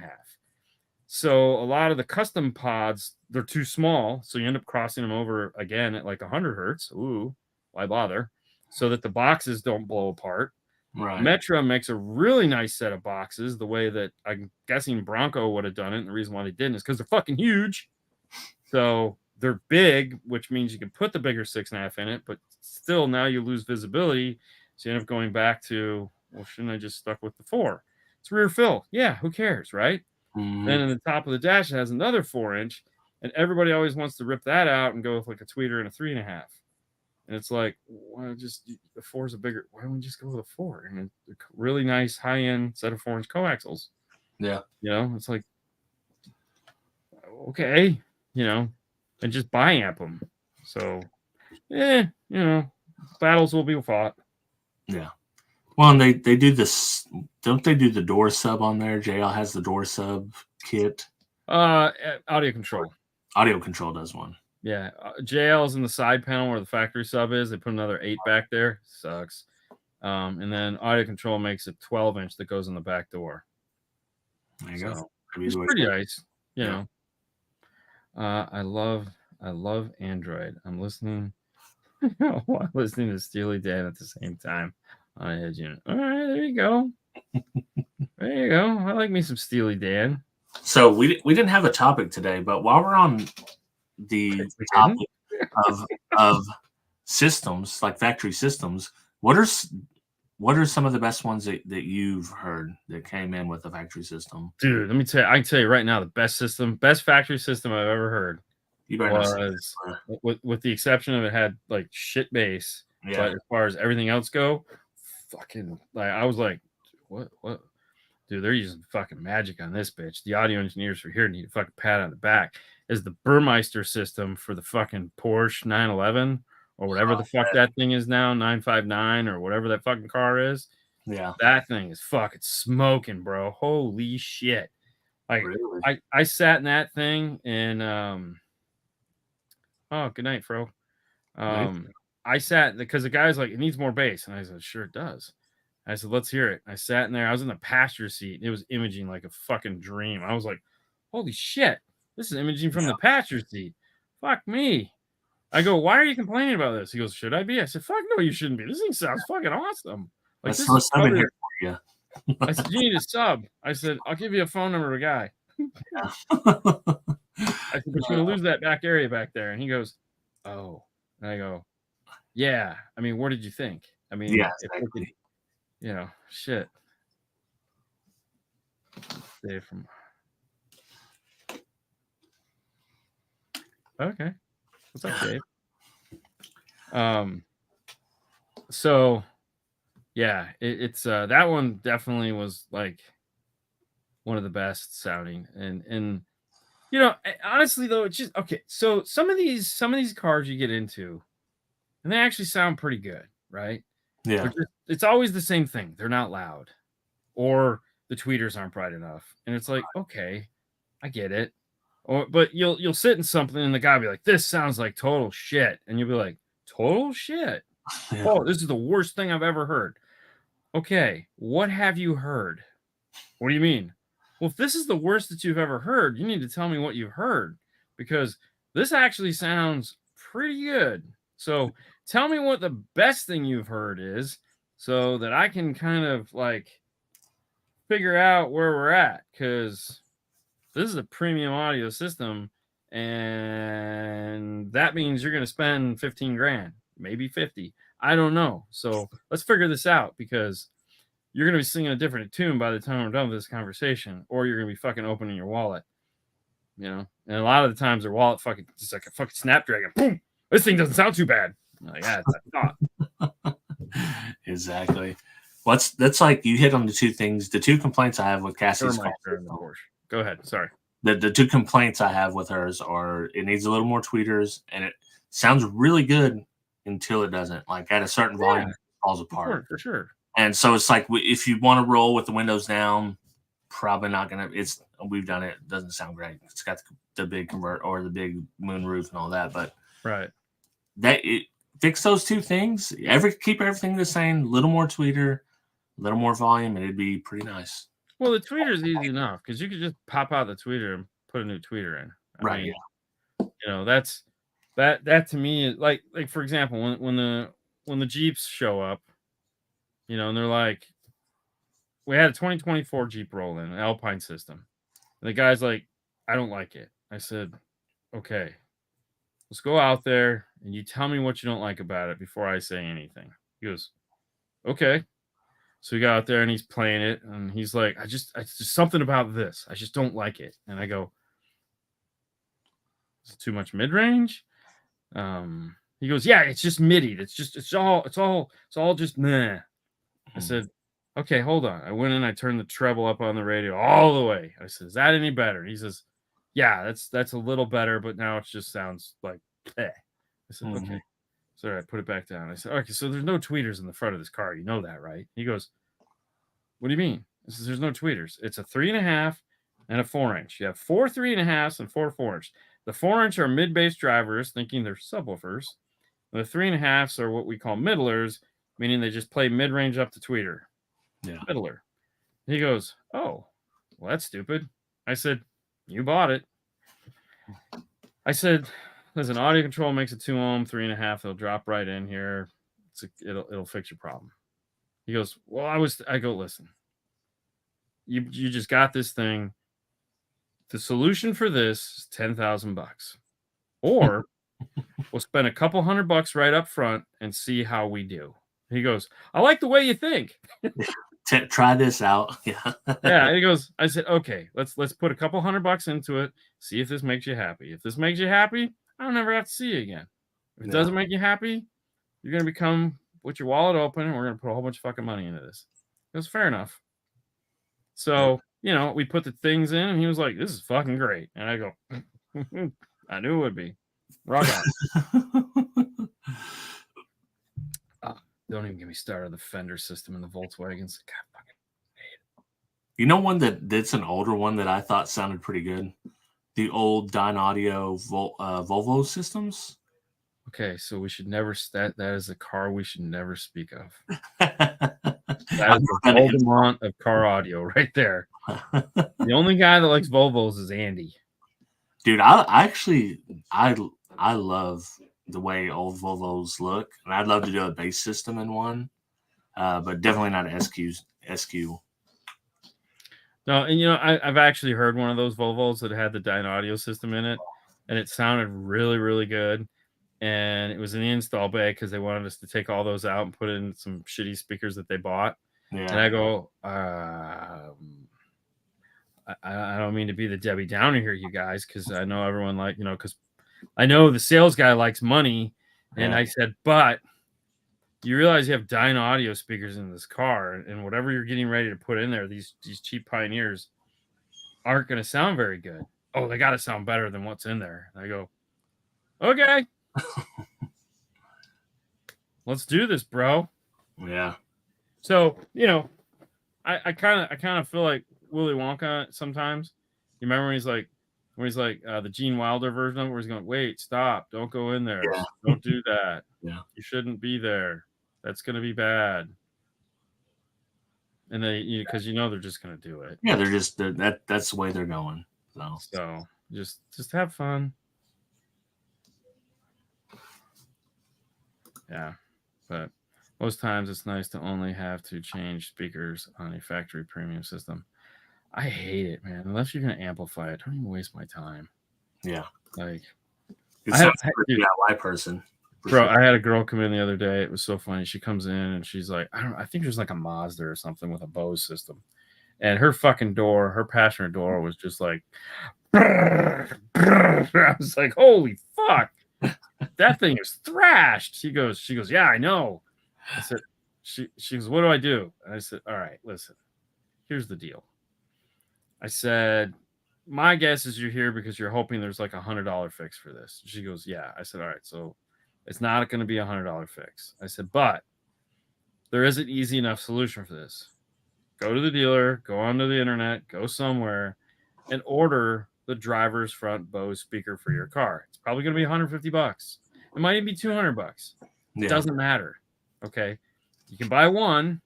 So a lot of the custom pods, they're too small, so you end up crossing them over again at like 100 hertz. Ooh, why bother? So that the boxes don't blow apart. Right. Metra makes a really nice set of boxes, the way that I'm guessing Bronco would have done it. And the reason why they didn't is because they're fucking huge. So they're big, which means you can put the bigger 6.5 in it, but still now you lose visibility. So you end up going back to, well, shouldn't I just stuck with the 4? It's rear fill. Yeah, who cares, right? Then in the top of the dash, it has another 4-inch, and everybody always wants to rip that out and go with like a tweeter and a 3.5. And it's like, why don't just the 4 is a bigger? Why don't we just go with a 4 and a really nice high-end set of 4-inch coaxials? Yeah, it's like, okay, and just buy amp them. So, battles will be fought. Yeah. Well, and they do this. Don't they do the door sub on there? JL has the door sub kit. Audio control. Audio control does one. Yeah, JL's in the side panel where the factory sub is. They put another 8 back there. Sucks. And then audio control makes a 12-inch that goes in the back door. There you go. It's pretty nice. I love Android. I'm listening. While listening to Steely Dan at the same time on a head unit. All right, there you go. There you go. I like me some Steely Dan. So we didn't have a topic today, but while we're on the topic of systems, like factory systems, what are some of the best ones that you've heard that came in with a factory system? Dude, let me tell you, I can tell you right now, the best factory system I've ever heard was, with the exception of it had like shit bass, but as far as everything else go, fucking, like, I was like, what? Dude, they're using fucking magic on this bitch. The audio engineers for here need a fucking pat on the back. Is the Burmeister system for the fucking Porsche 911 or whatever the fuck that thing is now, 959 or whatever that fucking car is. Yeah, that thing is fucking smoking, bro. Holy shit! Like, really? I sat in that thing and oh, good night, Fro. I sat because the guy's like, it needs more bass, and I said, sure it does. I said, let's hear it. I sat in there. I was in the passenger seat. It was imaging like a fucking dream. I was like, holy shit, this is imaging from the passenger seat. Fuck me. I go, why are you complaining about this? He goes, should I be? I said, fuck no, you shouldn't be. This thing sounds fucking awesome. Like, Let's this throw is some in probably. here for you. I said, you need a sub. I said, I'll give you a phone number of a guy. I said, but you're gonna lose that back area back there. And he goes, oh. And I go, yeah. I mean, what did you think? I mean, Yeah, if we could, shit. Dave from. Okay. What's up, Dave? So yeah, it's that one definitely was like one of the best sounding, and honestly though, it's just okay. So some of these cars you get into, and they actually sound pretty good, right? Yeah. It's always the same thing. They're not loud, or the tweeters aren't bright enough, and it's like, okay, I get it. But you'll sit in something and the guy will be like, this sounds like total shit, and you'll be like, total shit. Yeah. Oh, this is the worst thing I've ever heard. Okay, what have you heard? What do you mean? Well, if this is the worst that you've ever heard, you need to tell me what you've heard, because this actually sounds pretty good. So tell me what the best thing you've heard is, so that I can kind of like figure out where we're at, because this is a premium audio system, and that means you're going to spend 15 grand, maybe 50. I don't know. So let's figure this out, because you're going to be singing a different tune by the time we're done with this conversation, or you're going to be fucking opening your wallet, and a lot of the times their wallet fucking just like a fucking Snapdragon. Boom. This thing doesn't sound too bad. I'm like, yeah, I thought. Exactly. That's like you hit on the two things. The two complaints I have with Cassie's car. Go ahead. Sorry. The two complaints I have with hers are it needs a little more tweeters, and it sounds really good until it doesn't. Like at a certain volume, it falls apart. For sure. And so it's like if you want to roll with the windows down, probably not gonna. We've done it. It doesn't sound great. It's got the big convert or the big moon roof and all that, but right. Fix those two things. Keep everything the same. Little more tweeter, a little more volume, and it'd be pretty nice. Well, the tweeter is easy enough, because you could just pop out the tweeter and put a new tweeter in. I mean, that's that to me is like for example, when the Jeeps show up, and they're like, we had a 2024 Jeep roll in, an Alpine system, and the guy's like, I don't like it. I said, okay, let's go out there and you tell me what you don't like about it before I say anything. He goes, okay. So we got out there and he's playing it, and he's like, it's just something about this. I just don't like it. And I go, is it too much mid-range? He goes, yeah, it's just MIDI. It's all just meh. I said, okay, hold on. I went in, I turned the treble up on the radio all the way. I said, is that any better? He says, yeah, that's a little better, but now it just sounds like eh. I said, okay. So all right, put it back down. I said, okay, so there's no tweeters in the front of this car. You know that, right? He goes, what do you mean? I said, there's no tweeters. It's a 3.5 and a 4-inch. You have 4 3.5s and 4 4-inch. The 4-inch are mid-bass drivers, thinking they're subwoofers. And the 3.5s are what we call middlers, meaning they just play mid-range up to tweeter. Yeah. Middler. He goes, oh, well, that's stupid. I said, you bought it. I said, listen, audio control makes a 2 ohm, 3.5. They'll drop right in here. It'll fix your problem. He goes, well, I go, listen, you just got this thing. The solution for this is $10,000, or we'll spend a couple $100 right up front and see how we do. He goes, I like the way you think. Try this out. Yeah. Yeah. He goes, I said, okay, let's put a couple $100 into it. See if this makes you happy. If this makes you happy, I'll never have to see you again. If it doesn't make you happy, you're going to become with your wallet open, and we're going to put a whole bunch of fucking money into this. It was fair enough. So, we put the things in, and he was like, this is fucking great. And I go, I knew it would be. Rock on. Don't even get me started on the fender system in the Volkswagens. God fucking hate it. You know one that's an older one that I thought sounded pretty good? The old Dyne Audio Volvo systems. Okay, so we should never that is a car we should never speak of. That is the Voldemort of car audio right there. The only guy that likes Volvos is Andy. Dude, I love the way old Volvos look, and I'd love to do a bass system in one, but definitely not an SQ. No, and I've actually heard one of those Volvos that had the Dyna audio system in it, and it sounded really, really good. And it was in the install bay because they wanted us to take all those out and put in some shitty speakers that they bought. Yeah. And I go, I don't mean to be the Debbie Downer here, you guys, because I know everyone because I know the sales guy likes money. And I said, but you realize you have Dyna audio speakers in this car, and whatever you're getting ready to put in there, these cheap Pioneers aren't going to sound very good. Oh, they got to sound better than what's in there. And I go, okay. Let's do this, bro. Yeah. So, I kind of feel like Willy Wonka sometimes. You remember when he's like the Gene Wilder version of it, where he's going, wait, stop, don't go in there. Yeah. Don't do that. Yeah. You shouldn't be there. That's going to be bad. And they, because they're just going to do it. Yeah, that's the way they're going. So just have fun. Yeah. But most times it's nice to only have to change speakers on a factory premium system. I hate it, man. Unless you're going to amplify it, don't even waste my time. Yeah. Like, it's a DIY person. Bro, I had a girl come in the other day. It was so funny. She comes in and she's like, I think there's like a Mazda or something with a Bose system. And her fucking door, her passenger door was just like, I was like, holy fuck. That thing is thrashed. She goes, yeah, I know. I said, she goes, what do I do? And I said, all right, listen, here's the deal. I said, my guess is you're here because you're hoping there's like $100 fix for this. She goes, yeah. I said, all right, so it's not going to be $100 fix. I said, but there is an easy enough solution for this. Go to the dealer, go onto the internet, go somewhere, and order the driver's front Bose speaker for your car. It's probably going to be $150. It might even be $200. It doesn't matter. Okay. You can buy one.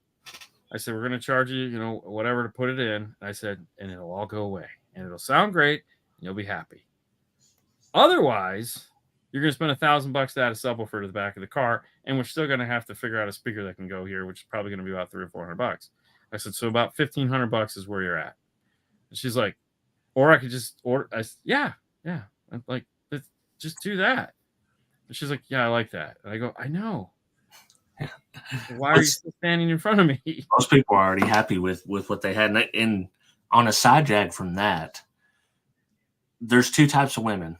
I said, we're going to charge you, whatever to put it in. I said, and it'll all go away and it'll sound great. And you'll be happy. Otherwise, you're going to spend $1,000 to add a subwoofer to the back of the car. And we're still going to have to figure out a speaker that can go here, which is probably going to be about $300 or $400. I said, so about $1,500 is where you're at. And she's like, or I could just order. I said, yeah. I'm like, just do that. And she's like, yeah, I like that. And I go, I know. Why are you still standing in front of me? Most people are already happy with what they had. And on a side jag from that, there's two types of women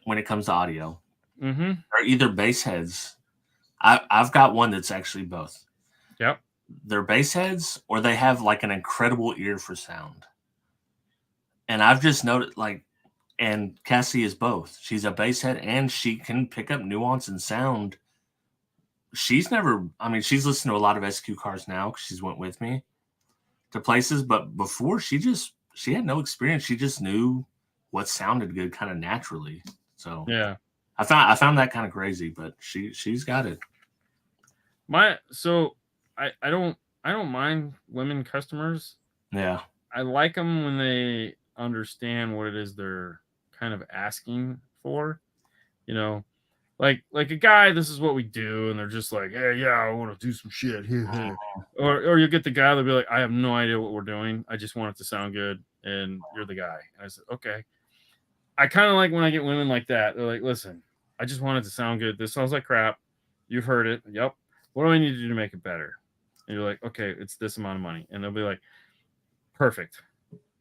when it comes to audio. Mm-hmm. They're either bass heads. I've got one that's actually both. Yep. They're bass heads, or they have like an incredible ear for sound. And I've just noticed, and Cassie is both. She's a bass head, and she can pick up nuance and sound. She's listened to a lot of SQ cars now because she's went with me to places, but before she had no experience. She just knew what sounded good kind of naturally. So yeah, I found that kind of crazy, but she's got it. I don't mind women customers. Yeah. I like them when they understand what it is they're kind of asking for, like a guy, this is what we do, and they're just like, hey, yeah, I want to do some shit. or you get the guy that'll be like, I have no idea what we're doing. I just want it to sound good, and you're the guy. And I said, okay. I kind of like when I get women like that. They're like, listen, I just want it to sound good. This sounds like crap. You've heard it. Yep. What do I need to do to make it better? And you're like, okay, it's this amount of money. And they'll be like, perfect.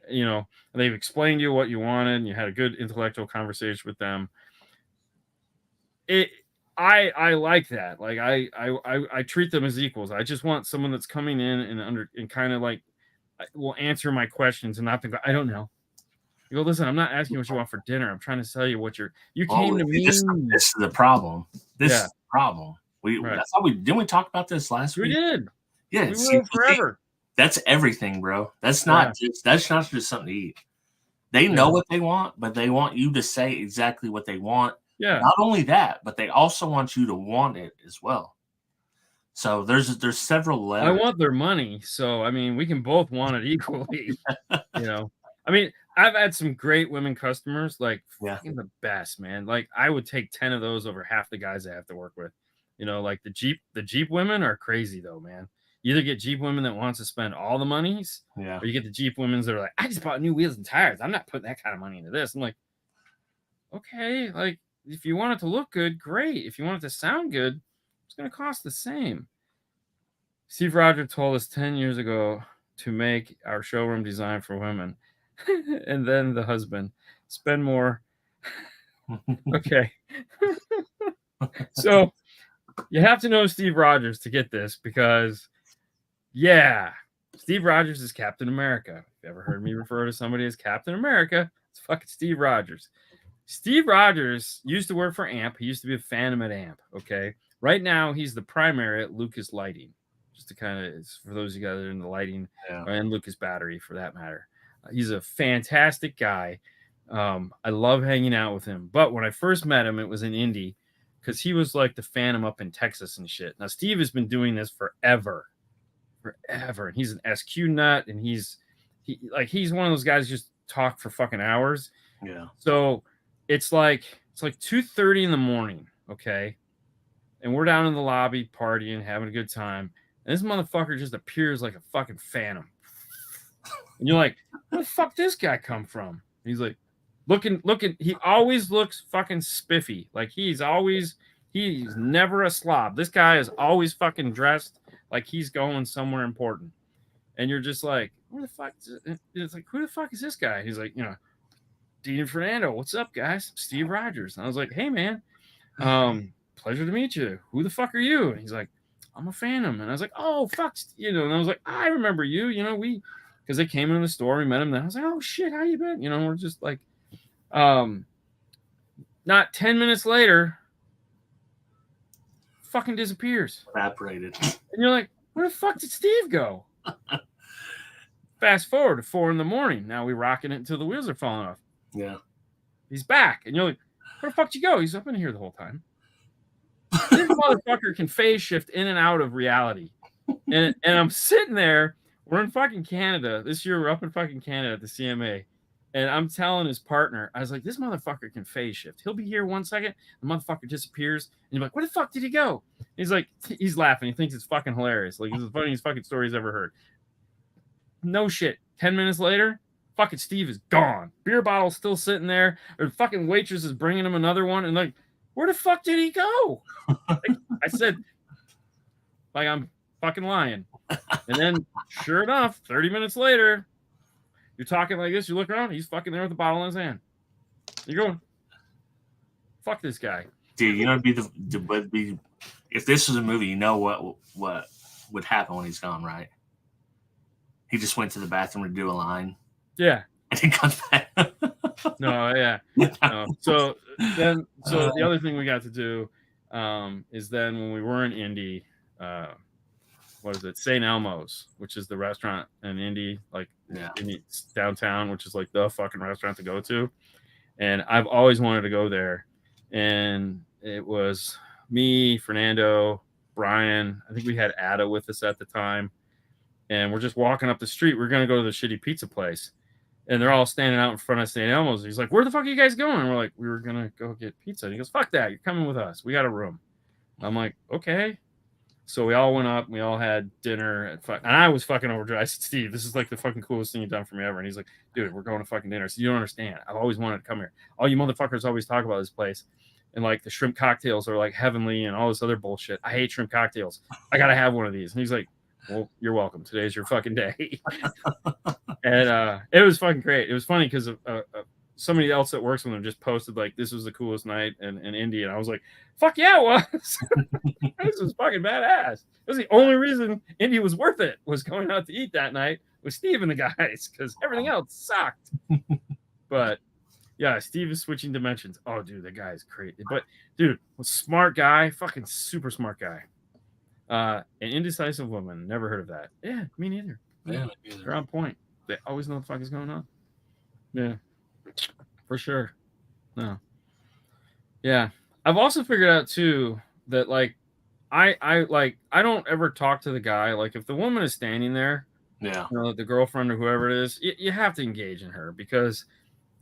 And they've explained to you what you wanted, and you had a good intellectual conversation with them. I like that. Like I treat them as equals. I just want someone that's coming in and kind of like will answer my questions and not think, I don't know. You go, listen, I'm not asking what you want for dinner. I'm trying to tell you you came to me. This is the problem. This is the problem. I thought didn't we talk about this last week? We did. Yeah, we will forever. That's everything, bro. That's not just something to eat. They know what they want, but they want you to say exactly what they want. Yeah. Not only that, but they also want you to want it as well. So there's several I levels. want their money, so I mean, we can both want it equally. You know, I mean, I've had some great women customers, like Yeah. fucking the best, man. Like I would take 10 of those over half the guys I have to work with. You know, like the Jeep women are crazy though, man. You either get Jeep women that wants to spend all the monies, Yeah. or you get the Jeep women that are like, I just bought new wheels and tires. I'm not putting that kind of money into this. I'm like, okay, like if you want it to look good, great. If you want it to sound good, it's gonna cost the same. Steve Rogers told us 10 years ago to make our showroom design for women. And then the husband, spend more. Okay. So you have to know Steve Rogers to get this because, yeah, Steve Rogers is Captain America. If you ever heard me refer to somebody as Captain America, it's fucking Steve Rogers. Steve Rogers used to work for AMP. He used to be a Phantom at AMP. Okay. Right now, he's the primary at Lucas Lighting. Just to kind of, for those of you guys that are in the lighting, Yeah. and Lucas Battery for that matter. He's a fantastic guy. I love hanging out with him. But when I first met him, it was in Indy because he was like the Phantom up in Texas and shit. Now, Steve has been doing this forever. And he's an SQ nut, and he's one of those guys who just talk for fucking hours. Yeah. So it's like 2:30 in the morning, okay? And we're down in the lobby partying, having a good time. And this motherfucker just appears like a fucking phantom. And you're like, where the fuck this guy come from? And he's like, looking, he always looks fucking spiffy. Like he's never a slob. This guy is always fucking dressed like he's going somewhere important. And you're just like, where the fuck is it? It's like, who the fuck is this guy? He's like, Dean and Fernando, what's up, guys? Steve Rogers. And I was like, hey, man, pleasure to meet you. Who the fuck are you? And he's like, I'm a Phantom. And I was like, oh, fuck. And I was like, I remember you. Because they came into the store, we met him. Then I was like, oh, shit, how you been? We're just like, not 10 minutes later, fucking disappears. Evaporated. And you're like, where the fuck did Steve go? Fast forward to 4 a.m. Now we rocking it until the wheels are falling off. Yeah. He's back. And you're like, where the fuck did you go? He's up in here the whole time. This motherfucker can phase shift in and out of reality. And I'm sitting there. We're in fucking Canada. This year we're up in fucking Canada at the CMA. And I'm telling his partner, I was like, this motherfucker can phase shift. He'll be here 1 second. The motherfucker disappears. And you're like, where the fuck did he go? He's like, he's laughing. He thinks it's fucking hilarious. Like, it's the funniest fucking story he's ever heard. No shit. 10 minutes later, fucking Steve is gone. Beer bottle's still sitting there. Or fucking waitress is bringing him another one. And like, where the fuck did he go? I said, like, I'm fucking lying. And then, sure enough, 30 minutes later, you're talking like this. You look around, he's fucking there with a bottle in his hand. You're going, fuck this guy. Dude, if this was a movie, you know what would happen when he's gone, right? He just went to the bathroom to do a line. Yeah. And he comes back. No, yeah. No. So the other thing we got to do is then when we were in Indy, what is it? St. Elmo's, which is the restaurant in Indy, like in downtown, which is like the fucking restaurant to go to. And I've always wanted to go there. And it was me, Fernando, Brian. I think we had Ada with us at the time. And we're just walking up the street. We're going to go to the shitty pizza place. And they're all standing out in front of St. Elmo's. He's like, where the fuck are you guys going? And we're like, we were going to go get pizza. And he goes, fuck that. You're coming with us. We got a room. I'm like, okay. So we all went up. We all had dinner. And I was fucking overjoyed. I said, Steve, this is like the fucking coolest thing you've done for me ever. And he's like, dude, we're going to fucking dinner. So you don't understand. I've always wanted to come here. All you motherfuckers always talk about this place. And like the shrimp cocktails are like heavenly and all this other bullshit. I hate shrimp cocktails. I got to have one of these. And he's like, well, you're welcome. Today's your fucking day. And it was fucking great. It was funny because somebody else that works with him just posted like, this was the coolest night in Indy. And I was like, fuck yeah, it was. This was fucking badass. It was the only reason Indy was worth it, was going out to eat that night with Steve and the guys, because everything else sucked. But yeah, Steve is switching dimensions. Oh, dude, that guy is crazy. But dude, smart guy, fucking super smart guy. An indecisive woman. Never heard of that. Yeah, me neither. Yeah, they're on point. They always know what the fuck is going on. Yeah, for sure. No. Yeah. I've also figured out too that like I don't ever talk to the guy. Like if the woman is standing there, Yeah. the girlfriend or whoever it is, you have to engage in her because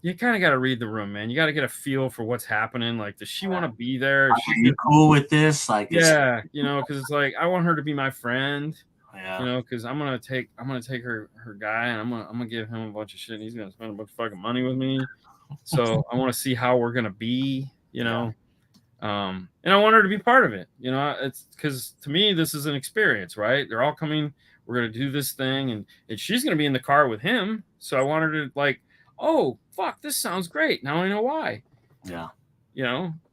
you kind of got to read the room, man. You got to get a feel for what's happening. Like, does she want to be there? Is Are she you just, cool with this? Like, yeah, because it's like I want her to be my friend. yeah. Because I'm gonna take her guy and I'm gonna give him a bunch of shit. And he's gonna spend a bunch of fucking money with me. So I want to see how we're gonna be. And I want her to be part of it. It's because to me this is an experience, right? They're all coming. We're gonna do this thing, and she's gonna be in the car with him. So I want her to like, oh fuck, this sounds great. Now I know why. Yeah.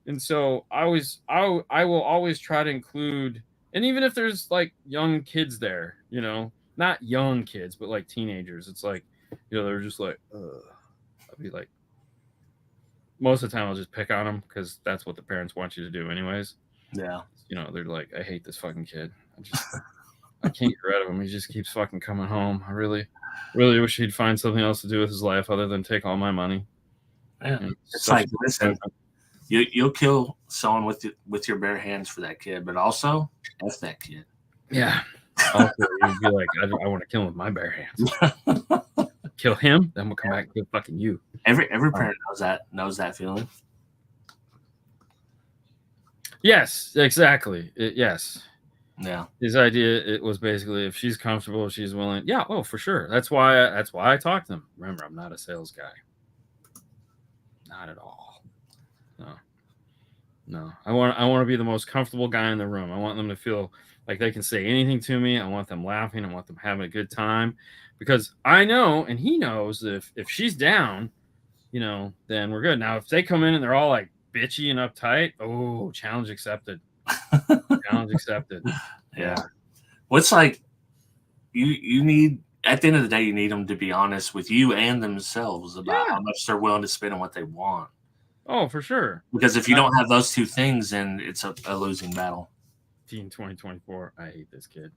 And so I will always try to include, and even if there's like young kids there, not young kids, but like teenagers, it's like, they're just like, I'll be like, most of the time I'll just pick on them because that's what the parents want you to do anyways. Yeah. They're like, I hate this fucking kid. I can't get rid of him. He just keeps fucking coming home. I really, really wish he'd find something else to do with his life other than take all my money. Yeah. It's like, listen, you'll kill someone with your bare hands for that kid, but also F that kid. Yeah. Also, you'd be like, I want to kill him with my bare hands. Kill him, then we'll come back and kill fucking you. Every parent knows that feeling. Yes, exactly. Yes. Yeah. His idea, it was basically if she's comfortable, she's willing. Yeah, oh, for sure. That's why I talk to them. Remember, I'm not a sales guy. Not at all. No. I want to be the most comfortable guy in the room. I want them to feel like they can say anything to me. I want them laughing. I want them having a good time, because I know, and he knows, that if she's down, then we're good. Now, if they come in and they're all like bitchy and uptight, oh, challenge accepted. Challenge accepted. Yeah. What's like you need at the end of the day, you need them to be honest with you and themselves about how much they're willing to spend on what they want. Oh, for sure. Because if you don't have those two things, then it's a losing battle. Team 2024. I hate this kid.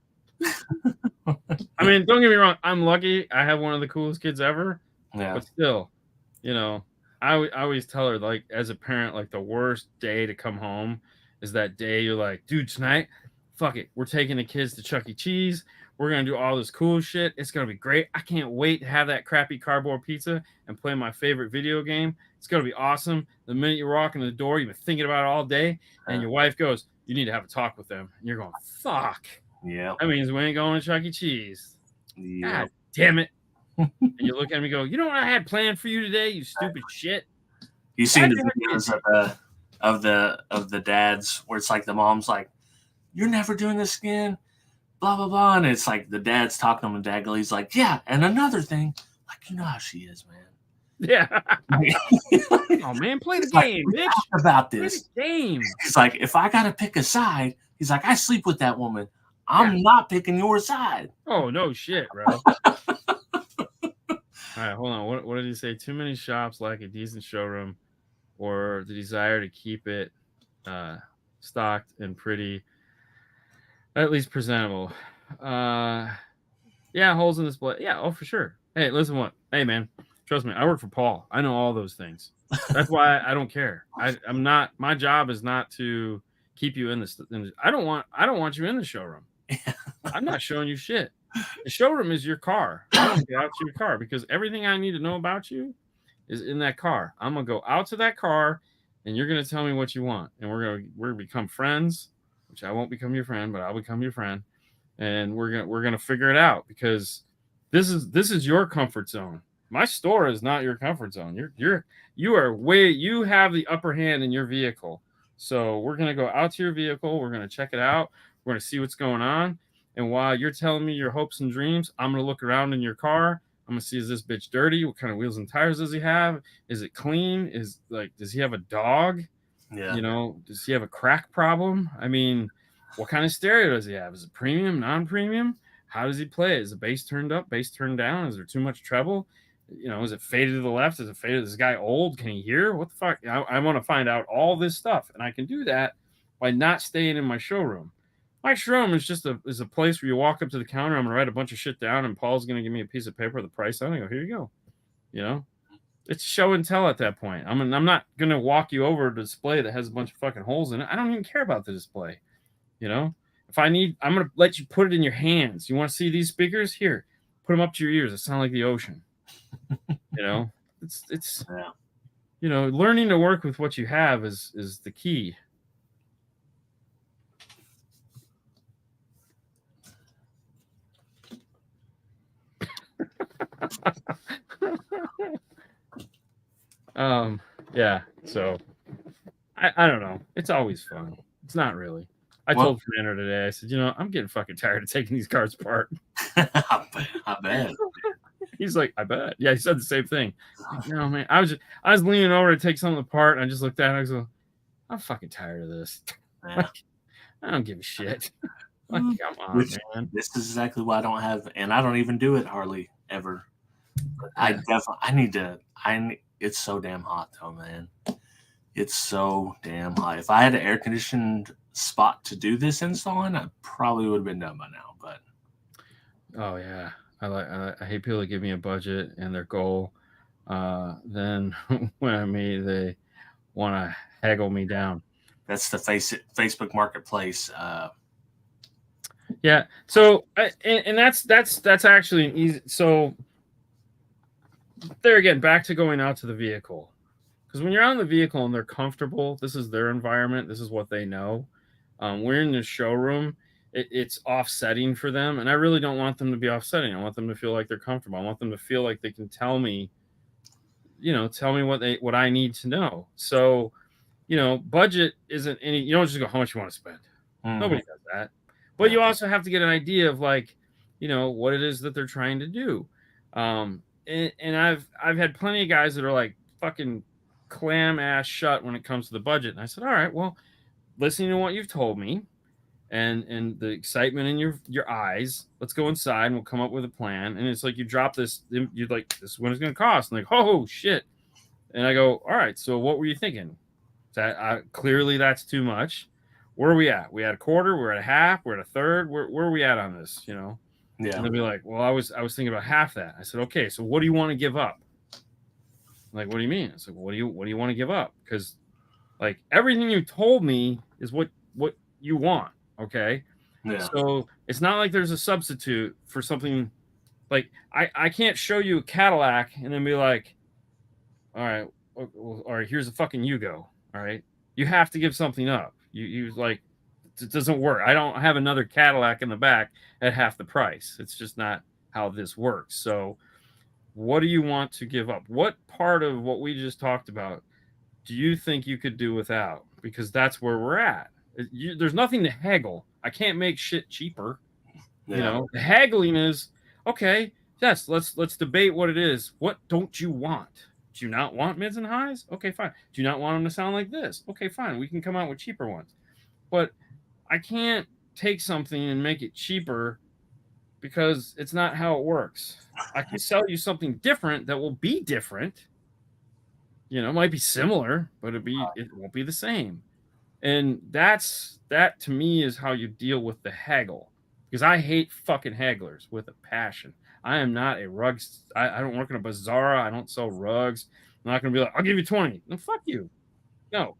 I mean, don't get me wrong. I'm lucky. I have one of the coolest kids ever. Yeah. But still, I always tell her, like, as a parent, like, the worst day to come home is that day you're like, dude, tonight, fuck it. We're taking the kids to Chuck E. Cheese. We're going to do all this cool shit. It's going to be great. I can't wait to have that crappy cardboard pizza and play my favorite video game. It's going to be awesome. The minute you walk in the door, you've been thinking about it all day, and your wife goes, you need to have a talk with them. And you're going, fuck. Yeah. That means we ain't going to Chuck E. Cheese. Yeah. God damn it. And you look at me and go, you know what I had planned for you today, you stupid shit? You seen the videos of the dads where it's like the mom's like, you're never doing this again, blah blah blah, and it's like the dad's talking to him, and dad goes, he's like, yeah, and another thing, like, you know how she is, man. Yeah. Oh man, play the game, bitch. Talk about this game. He's like, if I gotta pick a side, he's like, I sleep with that woman. I'm not picking your side. Oh no shit, bro. All right, hold on. What did he say? Too many shops lack a decent showroom, or the desire to keep it stocked and pretty, at least presentable. Yeah, holes in the display. Yeah, oh for sure. Hey, listen, hey man, trust me, I work for Paul. I know all those things. That's why I don't care. I'm not. My job is not to keep you in this. I don't want you in the showroom. I'm not showing you shit. The showroom is your car. I want to get out to your car because everything I need to know about you is in that car. I'm gonna go out to that car, and you're gonna tell me what you want, and we're gonna become friends. Which I won't become your friend, but I'll become your friend, and we're gonna figure it out because this is your comfort zone. My store is not your comfort zone. You have the upper hand in your vehicle. So we're gonna go out to your vehicle. We're gonna check it out. We're gonna see what's going on. And while you're telling me your hopes and dreams, I'm going to look around in your car. I'm going to see, is this bitch dirty? What kind of wheels and tires does he have? Is it clean? Does he have a dog? Yeah. Does he have a crack problem? I mean, what kind of stereo does he have? Is it premium, non-premium? How does he play? Is the bass turned up, bass turned down? Is there too much treble? Is it faded to the left? Is it faded? Is this guy old? Can he hear? What the fuck? I want to find out all this stuff. And I can do that by not staying in my showroom. My showroom is just a place where you walk up to the counter. I'm going to write a bunch of shit down, and Paul's going to give me a piece of paper with the price on it. I go, here you go. It's show and tell at that point. I'm not going to walk you over to a display that has a bunch of fucking holes in it. I don't even care about the display. You know, if I need, I'm gonna let you put it in your hands. You want to see these speakers? Here, put them up to your ears. It sound like the ocean. You know, it's Yeah. you know, learning to work with what you have is the key. Yeah. So I don't know. It's always fun. It's not really. I Well, told Fernando today. I said, you know, I'm getting fucking tired of taking these cars apart. I bet. He's like, I bet. Yeah, he said the same thing. Like, no, man. I was leaning over to take something apart, and I just looked at it. And I was like, I'm fucking tired of this. Yeah. Like, I don't give a shit. Like, come on, Which, man. this is exactly why I don't have, and I don't even do it hardly ever. But I Yeah. definitely, I need to. It's so damn hot though, man. It's so damn hot. If I had an air conditioned spot to do this install in, I probably would have been done by now. But Oh yeah. I hate people that give me a budget and their goal. Then when they want to haggle me down. that's the Facebook Marketplace. Yeah. So and that's actually an easy. So there again, back to going out to the vehicle, because when you're out in the vehicle and they're comfortable, this is their environment. This is what they know. We're in the showroom. It's offsetting for them, and I really don't want them to be offsetting. I want them to feel like they're comfortable. I want them to feel like they can tell me, tell me what I need to know. So, budget isn't any. You don't just go how much you want to spend. Nobody does that. But you also have to get an idea of like, what it is that they're trying to do. And I've had plenty of guys that are like fucking clam ass shut when it comes to the budget. And I said, all right, well, listening to what you've told me and the excitement in your eyes, let's go inside and we'll come up with a plan. And it's like you drop this, you're like, this is what it's going to cost. And like, oh shit. And I go, all right, so what were you thinking? That clearly that's too much. Where are we at? We at a quarter? We're at a half? We're at a third? Where are we at on this? Yeah. And they'll be like, well, I was thinking about half that. I said, okay, so what do you want to give up? I'm like, what do you mean? It's like, what do you want to give up? Because like everything you told me is what you want. Okay. Yeah. So it's not like there's a substitute for something. Like I can't show you a Cadillac and then be like, all right, here's a fucking Yugo. All right. You have to give something up. You like, it doesn't work. I don't have another Cadillac in the back at half the price. It's just not how this works. So what do you want to give up? What part of what we just talked about do you think you could do without? Because that's where we're at. There's nothing to haggle. I can't make shit cheaper. Yeah. The haggling is okay. Yes, let's debate what it is. What don't you want? Do you not want mids and highs? Okay, fine. Do you not want them to sound like this? Okay, fine. We can come out with cheaper ones. But I can't take something and make it cheaper because it's not how it works. I can sell you something different that will be different. It might be similar, but it won't be the same. And that to me is how you deal with the haggle. Because I hate fucking hagglers with a passion. I am not a rugs. I don't work in a bazaar. I don't sell rugs. I'm not going to be like, I'll give you 20. No, fuck you. No.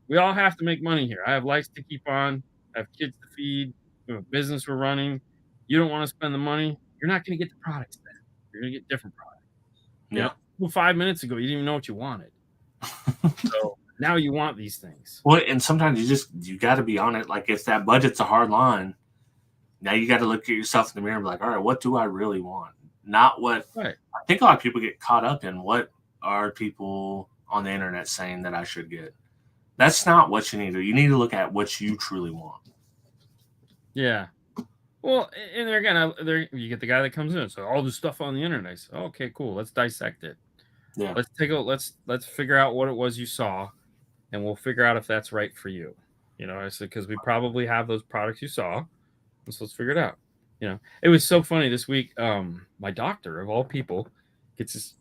We all have to make money here. I have lights to keep on. I have kids to feed. We have a business we're running. You don't want to spend the money. You're not going to get the products then. You're going to get different products. Yeah. 5 minutes ago, you didn't even know what you wanted. So now you want these things. Well, and sometimes you got to be on it. Like if that budget's a hard line, now you got to look at yourself in the mirror and be like, all right, what do I really want? Not what. Right. I think a lot of people get caught up in what are people on the internet saying that I should get. That's not what you need to do. You need to look at what you truly want. Yeah. Well, and there again, you get the guy that comes in and says all this stuff on the internet. I say, okay, cool. Let's dissect it. Yeah. Let's figure out what it was you saw, and we'll figure out if that's right for you. I said because we probably have those products you saw, so let's figure it out. It was so funny this week. My doctor of all people gets his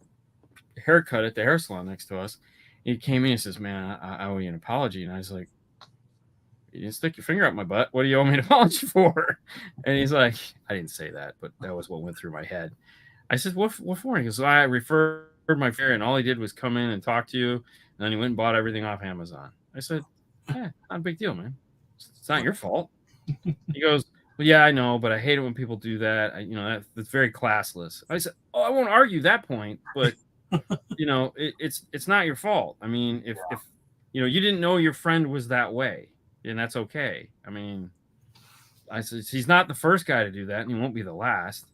haircut at the hair salon next to us. He came in and says, "Man, I owe you an apology," and I was like, "You didn't stick your finger up my butt. What do you owe me an apology for?" And he's like, "I didn't say that, but that was what went through my head." I said, "What for?" He goes, "I referred my fare, and all he did was come in and talk to you, and then he went and bought everything off Amazon." I said, "Yeah, not a big deal, man. It's not your fault. He goes, well, yeah, I know, but I hate it when people do that. That's very classless. I said, oh, I won't argue that point, but it's not your fault. I mean, if you didn't know your friend was that way, and that's okay. I mean, I said he's not the first guy to do that, and he won't be the last.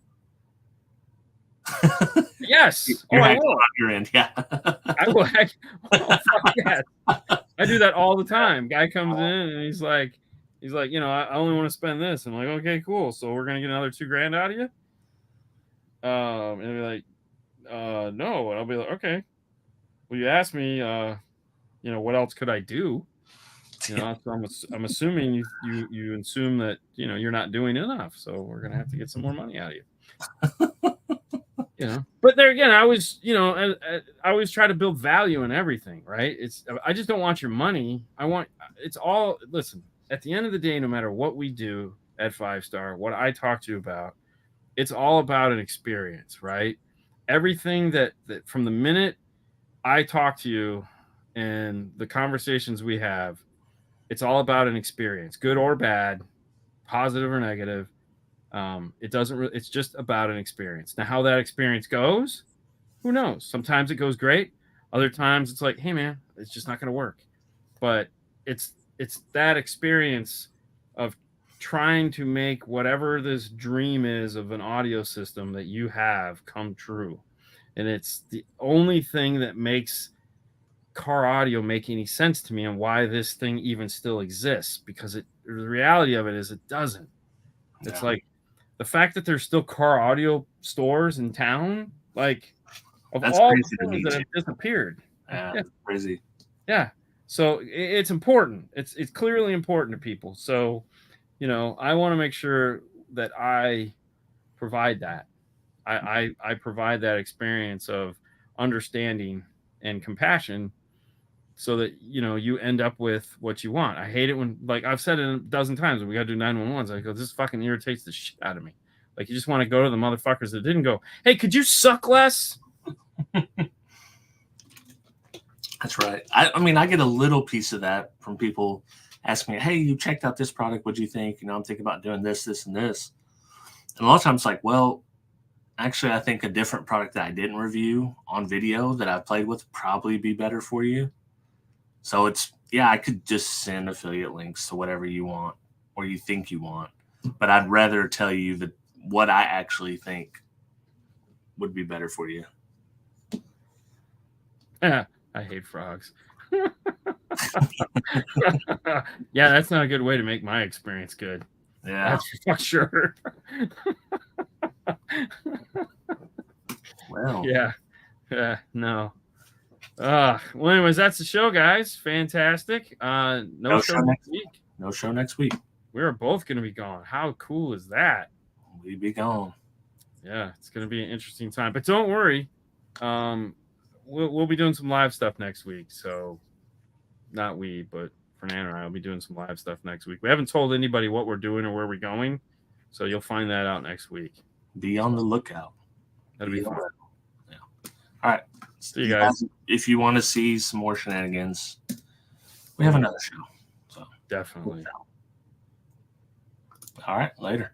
Yes. You're I hacking will. on your end, yeah. I will hack. Oh, fuck yes. I do that all the time. Guy comes in and he's like, I only want to spend this. I'm like, okay, cool. So we're gonna get another $2,000 out of you. And they'll be like, no. And I'll be like, okay. Well, you asked me, what else could I do? So I'm assuming you assume that you're not doing enough. So we're gonna have to get some more money out of you. But there again, I always try to build value in everything, right? I just don't want your money. Listen, at the end of the day, no matter what we do at 5-Star, what I talk to you about, it's all about an experience, right? Everything that from the minute I talk to you and the conversations we have, it's all about an experience, good or bad, positive or negative. It's just about an experience. Now, how that experience goes, who knows? Sometimes it goes great. Other times it's like, hey man, it's just not going to work. But it's that experience of trying to make whatever this dream is of an audio system that you have come true. And it's the only thing that makes car audio make any sense to me, and why this thing even still exists, because the reality of it is it doesn't. It's like the fact that there's still car audio stores in town, like That's all crazy the to me, things that too. have disappeared. Yeah, crazy. Yeah. So it's important. It's clearly important to people. So, I want to make sure that I provide that. I provide that experience of understanding and compassion, so that you end up with what you want. I hate it when, like I've said it a dozen times, when we got to do 911s, I go, this fucking irritates the shit out of me. Like, you just want to go to the motherfuckers that didn't go, hey, could you suck less? That's right. I mean, I get a little piece of that from people asking me, hey, you checked out this product. What'd you think? I'm thinking about doing this, this, and this. And a lot of times, like, well, actually, I think a different product that I didn't review on video that I played with would probably be better for you. So I could just send affiliate links to whatever you want or you think you want. But I'd rather tell you what I actually think would be better for you. I hate frogs. Yeah, that's not a good way to make my experience good. Yeah. That's for sure. Well. Yeah. No. Well, anyways, that's the show, guys. Fantastic. No show next week. No show next week. We're both going to be gone. How cool is that? We'd be gone. Yeah, it's going to be an interesting time. But don't worry. We'll be doing some live stuff next week. So, not we, but Fernando and I will be doing some live stuff next week. We haven't told anybody what we're doing or where we're going, so you'll find that out next week. Be on the lookout. That'll be fun. Yeah. All right. See you guys. If you want to see some more shenanigans, we have another show. So definitely. All right. Later.